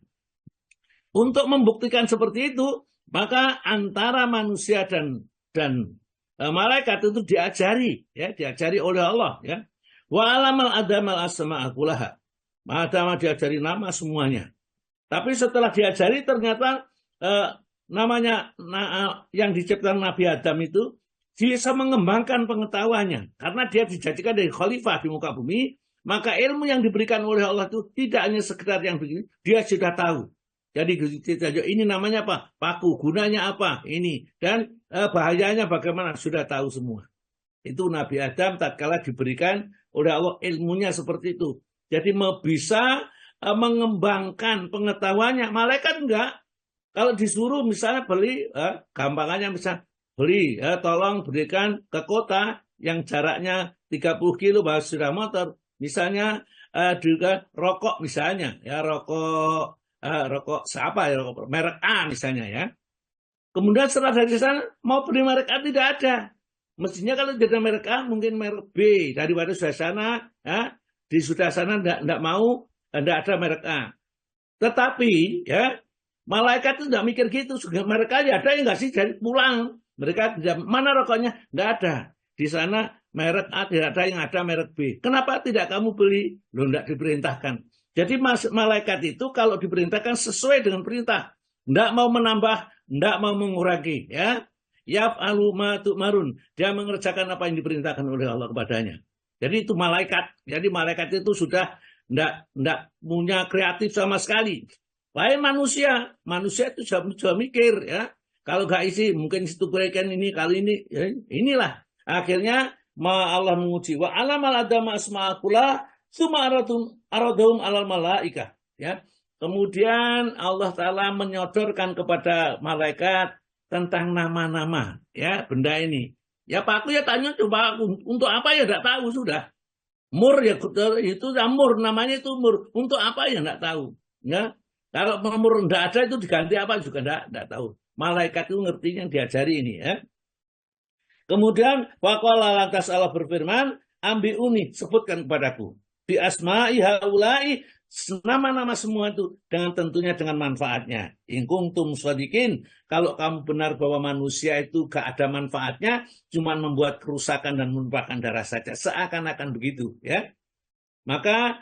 Untuk membuktikan seperti itu, maka antara manusia dan malaikat itu diajari, ya, diajari oleh Allah, ya. Wa alamal adamal asma'a kullaha. Adama diajari nama semuanya. Tapi setelah diajari ternyata namanya yang diciptakan Nabi Adam itu bisa mengembangkan pengetahuannya, karena dia dijadikan dari khalifah di muka bumi. Maka ilmu yang diberikan oleh Allah itu tidak hanya sekedar yang begini, dia sudah tahu. Jadi ini namanya apa? Paku, gunanya apa? Ini. Dan bahayanya bagaimana? Sudah tahu semua. Itu Nabi Adam tatkala diberikan oleh Allah ilmunya seperti itu. Jadi bisa mengembangkan pengetahuannya. Malaikat enggak. Kalau disuruh misalnya beli, gampangannya misalnya beli, tolong berikan ke kota yang jaraknya 30 kilo bahwa sudah motor. Misalnya juga rokok misalnya, ya, rokok siapa, ya, rokok merek A misalnya, ya. Kemudian setelah dari sana mau beli merek A tidak ada. Mestinya kalau tidak merek A, mungkin merek B. Daripada sudah sana, ya, di sudah sana tidak mau, tidak ada merek A. Tetapi, ya, malaikat itu tidak mikir gitu. Mereka ya ada yang nggak sih, jadi pulang. Mereka mana rokoknya? Tidak ada. Di sana merek A tidak ada, yang ada merek B. Kenapa tidak kamu beli? Loh, tidak diperintahkan. Jadi malaikat itu kalau diperintahkan sesuai dengan perintah. Tidak mau menambah, tidak mau mengurangi. Ya, yaf'alu ma tu'marun. Dia mengerjakan apa yang diperintahkan oleh Allah kepadanya. Jadi itu malaikat. Jadi malaikat itu sudah tidak punya kreatif sama sekali. Lain manusia. Manusia itu sudah mikir. Ya. Kalau nggak isi, mungkin situ berikan ini, kali ini. Ya, inilah. Akhirnya Allah menguji. Wa alamal adama asma'akula summa aradhum alal malaikah. Ya. Kemudian Allah Ta'ala menyodorkan kepada malaikat tentang nama-nama, ya, benda ini. Ya Pak, aku ya tanya coba aku, untuk apa ya tidak tahu sudah. Mur ya itu mur, namanya itu mur. Untuk apa ya tidak tahu. Ya. Kalau mur tidak ada itu diganti apa juga tidak tahu. Malaikat itu ngertinya diajari ini, ya. Kemudian waqala lantas Allah berfirman, ambiuni, sebutkan kepadaku bi asma'i haula'i, nama-nama semua itu dengan tentunya dengan manfaatnya. In kuntum shadiqin, kalau kamu benar bahwa manusia itu gak ada manfaatnya, cuma membuat kerusakan dan menumpahkan darah saja, seakan-akan begitu, ya. Maka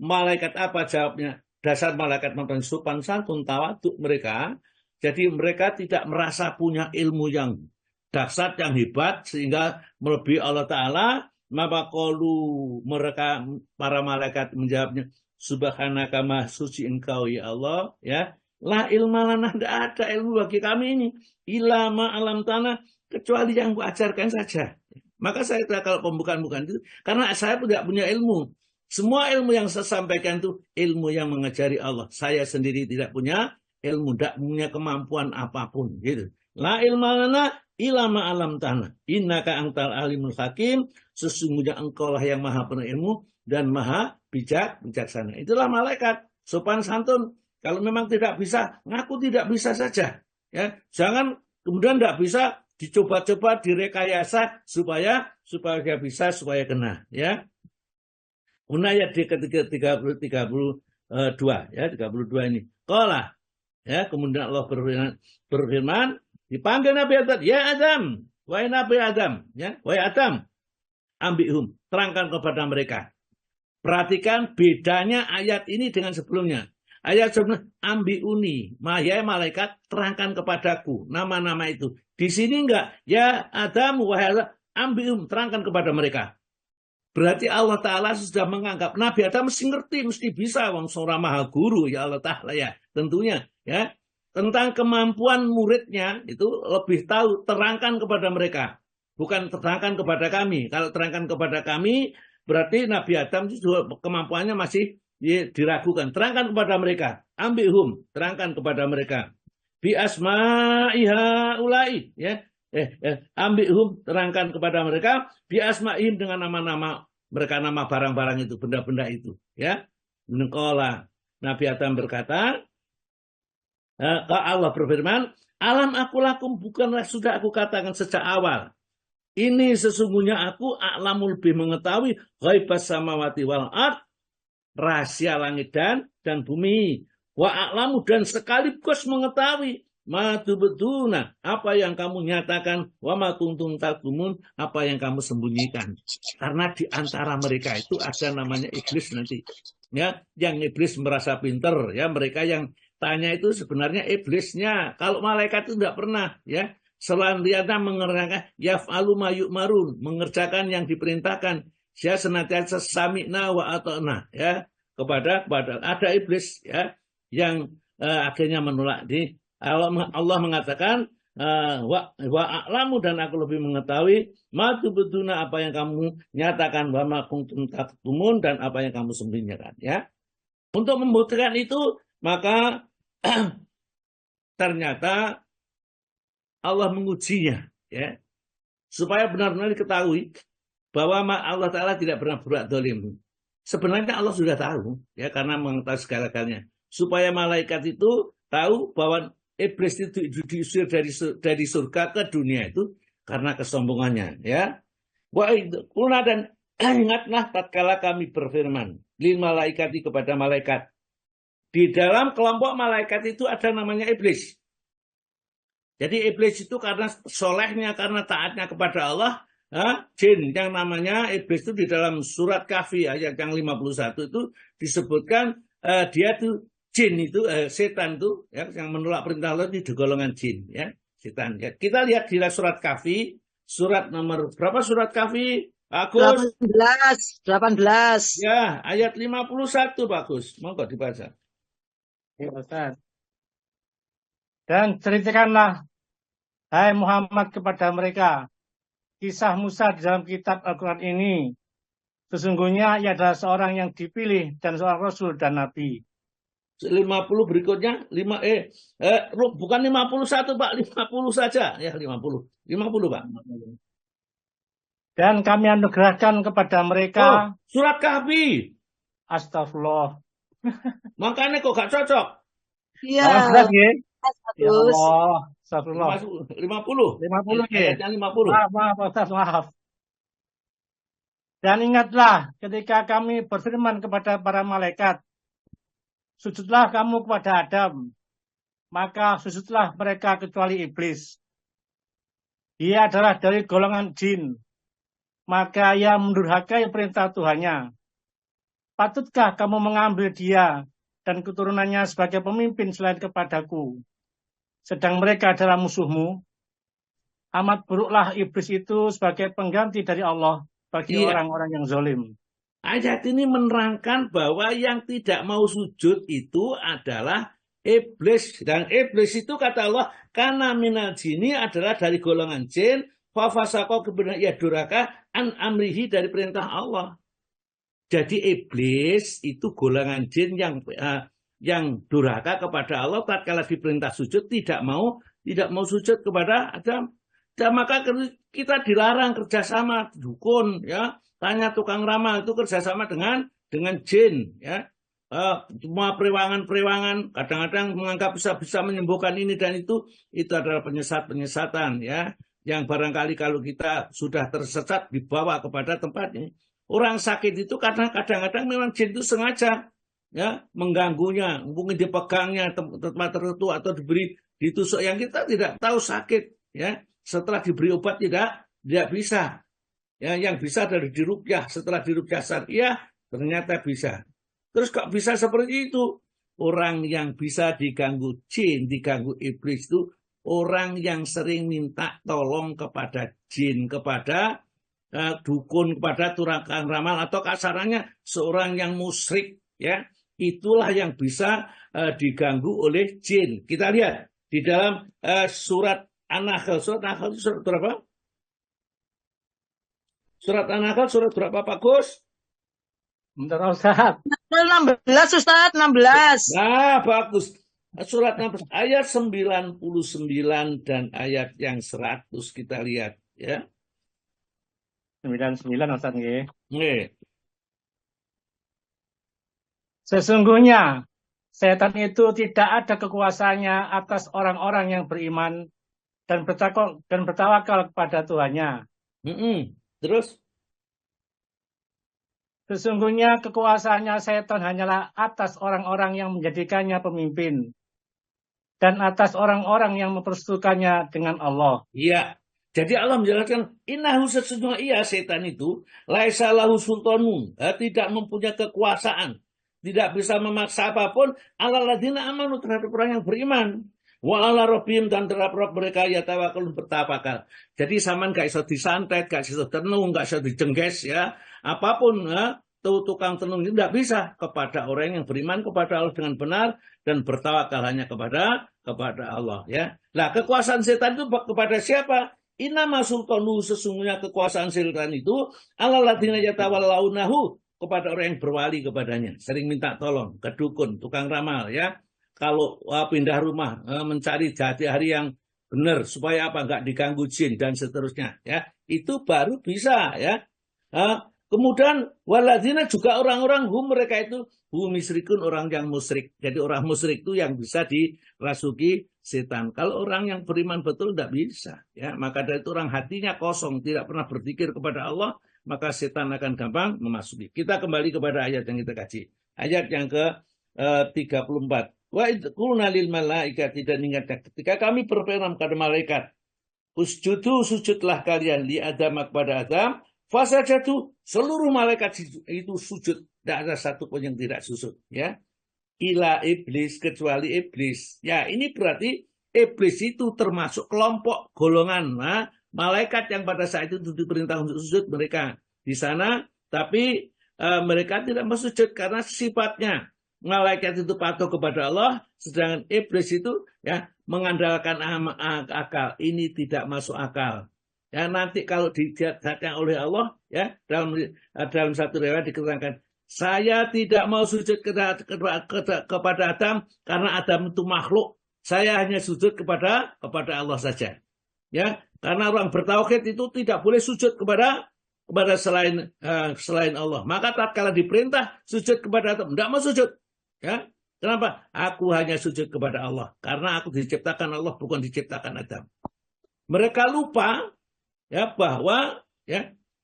malaikat apa jawabnya? Dasar malaikat mempunyai sopan santun tawaduk mereka. Jadi mereka tidak merasa punya ilmu yang dahsyat, yang hebat sehingga melebihi Allah Ta'ala. Maka qalu, mereka para malaikat menjawabnya, subhanaka maha suci engkau ya Allah, ya. La ilma lana, tidak ada ilmu bagi kami ini. Illa ma alam tanah, kecuali yang ku ajarkan saja. Maka saya kalau pembukaan-bukaan itu, karena saya tidak punya ilmu. Semua ilmu yang saya sampaikan itu ilmu yang mengajari Allah. Saya sendiri tidak punya ilmu, tidak punya kemampuan apapun. Gitu. La ilma lana illa ma alam tanah. Innaka antal alimul hakim. Sesungguhnya engkau lah yang maha penuh dan maha bijaksana. Itulah malaikat, sopan santun. Kalau memang tidak bisa, ngaku tidak bisa saja. Ya, jangan kemudian tidak bisa dicoba-coba, direkayasa supaya dia bisa, supaya kena. Ya, ayat di ketiga 32 ya, 32 ini. Qala, ya, kemudian Allah berfirman, dipanggil Nabi Adam, ya Adam, wahai Nabi Adam, ya, wahai Adam, ambihum, terangkan kepada mereka. Perhatikan bedanya ayat ini dengan sebelumnya. Ayat sebelumnya, ambiuni, ya malaikat, terangkan kepadaku nama-nama itu. Di sini enggak, ya Adam, wahai Adam, ambihum, terangkan kepada mereka. Berarti Allah Ta'ala sudah menganggap Nabi Adam mesti ngerti, mesti bisa, wong seorang maha guru, ya Allah Ta'ala, ya, tentunya, ya. Tentang kemampuan muridnya, itu lebih tahu, terangkan kepada mereka. Bukan terangkan kepada kami. Kalau terangkan kepada kami, berarti Nabi Adam itu kemampuannya masih diragukan. Terangkan kepada mereka. Ambihum, terangkan kepada mereka. Bi asma'iha ulai, ya. Ambihum, terangkan kepada mereka. Bi asma'ihim, dengan nama-nama mereka, nama barang-barang itu, benda-benda itu, ya. Nengkola, Nabi Adam berkata, Allah berfirman, alam aku lakum, bukanlah sudah aku katakan sejak awal. Ini sesungguhnya aku a'lamu, lebih mengetahui ghaibas samawati wal ard, rahasia langit dan bumi. Wa a'lamu, dan sekaligus mengetahui ma tubduna, apa yang kamu nyatakan, wa ma kuntum taktumun, apa yang kamu sembunyikan. Karena di antara mereka itu ada namanya iblis nanti. Ya, yang iblis merasa pinter, ya, mereka yang tanya itu sebenarnya iblisnya. Kalau malaikat itu tidak pernah, ya. Selantiasa mengerjakan yaf'alu ma yu'marun, mengerjakan yang diperintahkan. Dia senantiasa sami'na wa ata'na, ya, kepada ada iblis, ya, yang akhirnya menolak. Allah mengatakan wa a'lamu, dan aku lebih mengetahui ma tubduna, apa yang kamu nyatakan, wa ma kuntum taktumun, dan apa yang kamu sembunyikan, ya. Untuk membuktikan itu, maka ternyata Allah mengujinya, ya, supaya benar-benar diketahui bahwa Allah Ta'ala tidak pernah berbuat zalim. Sebenarnya Allah sudah tahu, ya, karena mengetahui segala-galanya. Supaya malaikat itu tahu bahwa iblis itu diusir dari surga ke dunia itu karena kesombongannya, ya. Wa qulna dan ingatlah tatkala kami berfirman lil malaikati kepada malaikat. Di dalam kelompok malaikat itu ada namanya iblis. Jadi iblis itu karena solehnya, karena taatnya kepada Allah, jin yang namanya iblis itu di dalam surat Kahfi ayat yang 51 itu disebutkan dia tuh jin itu setan tuh ya, yang menolak perintah Allah itu di golongan jin ya, setan. Ya. Kita lihat di surat Kahfi, surat nomor berapa surat Kahfi? Bagus. 18. Ya, ayat 51 bagus. Monggo dibaca. Ya, Ustaz. Dan ceritakanlah, hai Muhammad, kepada mereka kisah Musa di dalam kitab Al-Quran ini. Sesungguhnya ia adalah seorang yang dipilih dan seorang Rasul dan Nabi. 50 berikutnya, bukan 51 Pak, 50 saja. Ya 50 Pak. Dan kami anugerahkan kepada mereka. Surat Kahfi. Astagfirullah. Makanya kok gak cocok. Iya. Ya Allah. Astagfirullah. 50 ya. Ayatnya 50. Maaf, Ustaz, maaf. Dan ingatlah ketika kami berfirman kepada para malaikat, sujudlah kamu kepada Adam. Maka sujudlah mereka kecuali iblis. Dia adalah dari golongan jin. Maka ia mendurhakai perintah Tuhannya. Patutkah kamu mengambil dia dan keturunannya sebagai pemimpin selain kepadaku? Sedang mereka adalah musuhmu. Amat buruklah iblis itu sebagai pengganti dari Allah bagi orang-orang yang zalim. Ayat ini menerangkan bahwa yang tidak mau sujud itu adalah iblis. Dan iblis itu kata Allah, karena minal jini adalah dari golongan jin, fafasaqo kebenaran ia durhaka an amrihi dari perintah Allah. Jadi iblis itu golongan jin yang durhaka kepada Allah tatkala diperintah sujud tidak mau sujud kepada Adam. Dan maka kita dilarang kerjasama dukun ya, tanya tukang ramal itu kerjasama dengan jin ya. Semua perewangan kadang-kadang menganggap bisa menyembuhkan ini dan itu adalah penyesatan ya, yang barangkali kalau kita sudah tersesat dibawa kepada tempat ini. Orang sakit itu karena kadang-kadang memang jin itu sengaja ya mengganggunya, mungkin dipegangnya tempat tertentu atau ditusuk yang kita tidak tahu sakit ya. Setelah diberi obat tidak bisa. Ya, yang bisa dari diruqyah, setelah diruqyah syariah ternyata bisa. Terus kok bisa seperti itu? Orang yang bisa diganggu jin, diganggu iblis itu orang yang sering minta tolong kepada jin, kepada dukun, kepada tukang ramal, atau kasarannya seorang yang musyrik ya, itulah yang bisa diganggu oleh jin. Kita lihat di dalam surat An-Nahl. Surat An-Nahl itu surat berapa? Surat An-Nahl surat berapa Pak Gus? Bentar Ustaz. 16 Ustaz, 16. Nah, bagus. Surat 16 ayat 99 dan ayat yang 100 kita lihat ya. 99 Ustaz nggih. Nggih. Sesungguhnya setan itu tidak ada kekuasaannya atas orang-orang yang beriman dan bertawakal kepada Tuhannya. Terus? Sesungguhnya kekuasaannya setan hanyalah atas orang-orang yang menjadikannya pemimpin dan atas orang-orang yang mempersekutukannya dengan Allah. Iya. Jadi Allah menjelaskan, innahu sesungguhnya ia setan itu laisa lahu sultanun, tidak mempunyai kekuasaan, tidak bisa memaksa apapun alal ladzina amanu terhadap orang yang beriman. Wa ala rabbihim dan terhadap Rabb mereka ya tawakalun bertawakal. Jadi saman gak iso disantet, gak iso tenung, gak iso dijengges ya. Apapun tukang tenung itu tidak bisa kepada orang yang beriman kepada Allah dengan benar dan bertawakal hanya kepada Allah ya. Nah, kekuasaan setan itu kepada siapa? Innama sultanu sesungguhnya kekuasaan setan itu alal ladzina yatawallaunahu kepada orang yang berwali kepadanya, sering minta tolong ke dukun, tukang ramal ya. Kalau pindah rumah mencari jati hari yang benar supaya apa nggak diganggu jin dan seterusnya ya, itu baru bisa ya Kemudian waladina juga orang-orang mereka itu musyrikun, orang yang musyrik. Jadi orang musyrik itu yang bisa dirasuki setan. Kalau orang yang beriman betul tidak bisa, ya. Maka dari itu orang hatinya kosong, tidak pernah berpikir kepada Allah, maka setan akan gampang memasuki. Kita kembali kepada ayat yang kita kaji. Ayat yang ke-34. Wa idqulna lil malaikati, dan ingatlah ketika kami berfirman kepada malaikat, usjudu, sujudlah kalian li Adam, kepada Adam. Fasajadu, seluruh malaikat itu sujud, tidak ada satu pun yang tidak sujud, ya. Ila iblis, kecuali iblis. Ya, ini berarti iblis itu termasuk kelompok golongan malaikat yang pada saat itu diperintah untuk sujud, mereka di sana, tapi mereka tidak mau sujud karena sifatnya malaikat itu patuh kepada Allah, sedangkan iblis itu ya mengandalkan akal. Ini tidak masuk akal. Ya, nanti kalau didatangkan oleh Allah, ya, dalam satu riwayat dikatakan, saya tidak mau sujud kepada Adam karena Adam itu makhluk. Saya hanya sujud kepada Allah saja. Ya, karena orang bertauhid itu tidak boleh sujud kepada selain Allah. Maka tatkala diperintah sujud kepada Adam, tidak mau sujud. Ya, kenapa? Aku hanya sujud kepada Allah karena aku diciptakan Allah, bukan diciptakan Adam. Mereka lupa. Ya,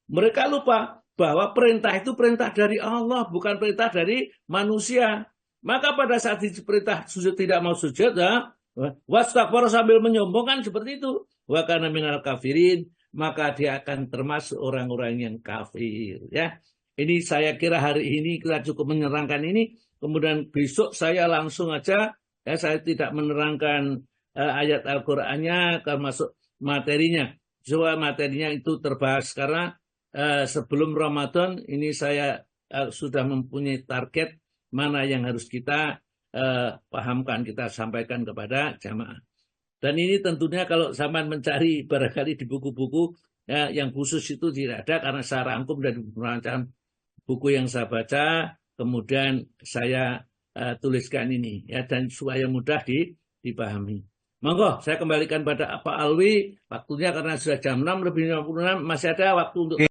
mereka lupa bahwa perintah itu perintah dari Allah, bukan perintah dari manusia. Maka pada saat diperintah sujud tidak mau sujud, ya, wastakbar, sambil menyombongkan seperti itu. Wa kana minal kafirin, maka dia akan termasuk orang-orang yang kafir. Ya, ini saya kira hari ini kita cukup menerangkan ini. Kemudian besok saya langsung aja, ya, saya tidak menerangkan ayat Al-Qur'annya, termasuk materinya. Soal materinya itu terbahas karena sebelum Ramadan ini saya sudah mempunyai target mana yang harus kita pahamkan, kita sampaikan kepada jamaah. Dan ini tentunya kalau zaman mencari barangkali di buku-buku ya, yang khusus itu tidak ada, karena saya rangkum dari macam buku yang saya baca, kemudian saya tuliskan ini, ya, dan supaya mudah dipahami. Monggo, saya kembalikan pada Pak Alwi, waktunya karena sudah jam 6 lebih 56, masih ada waktu untuk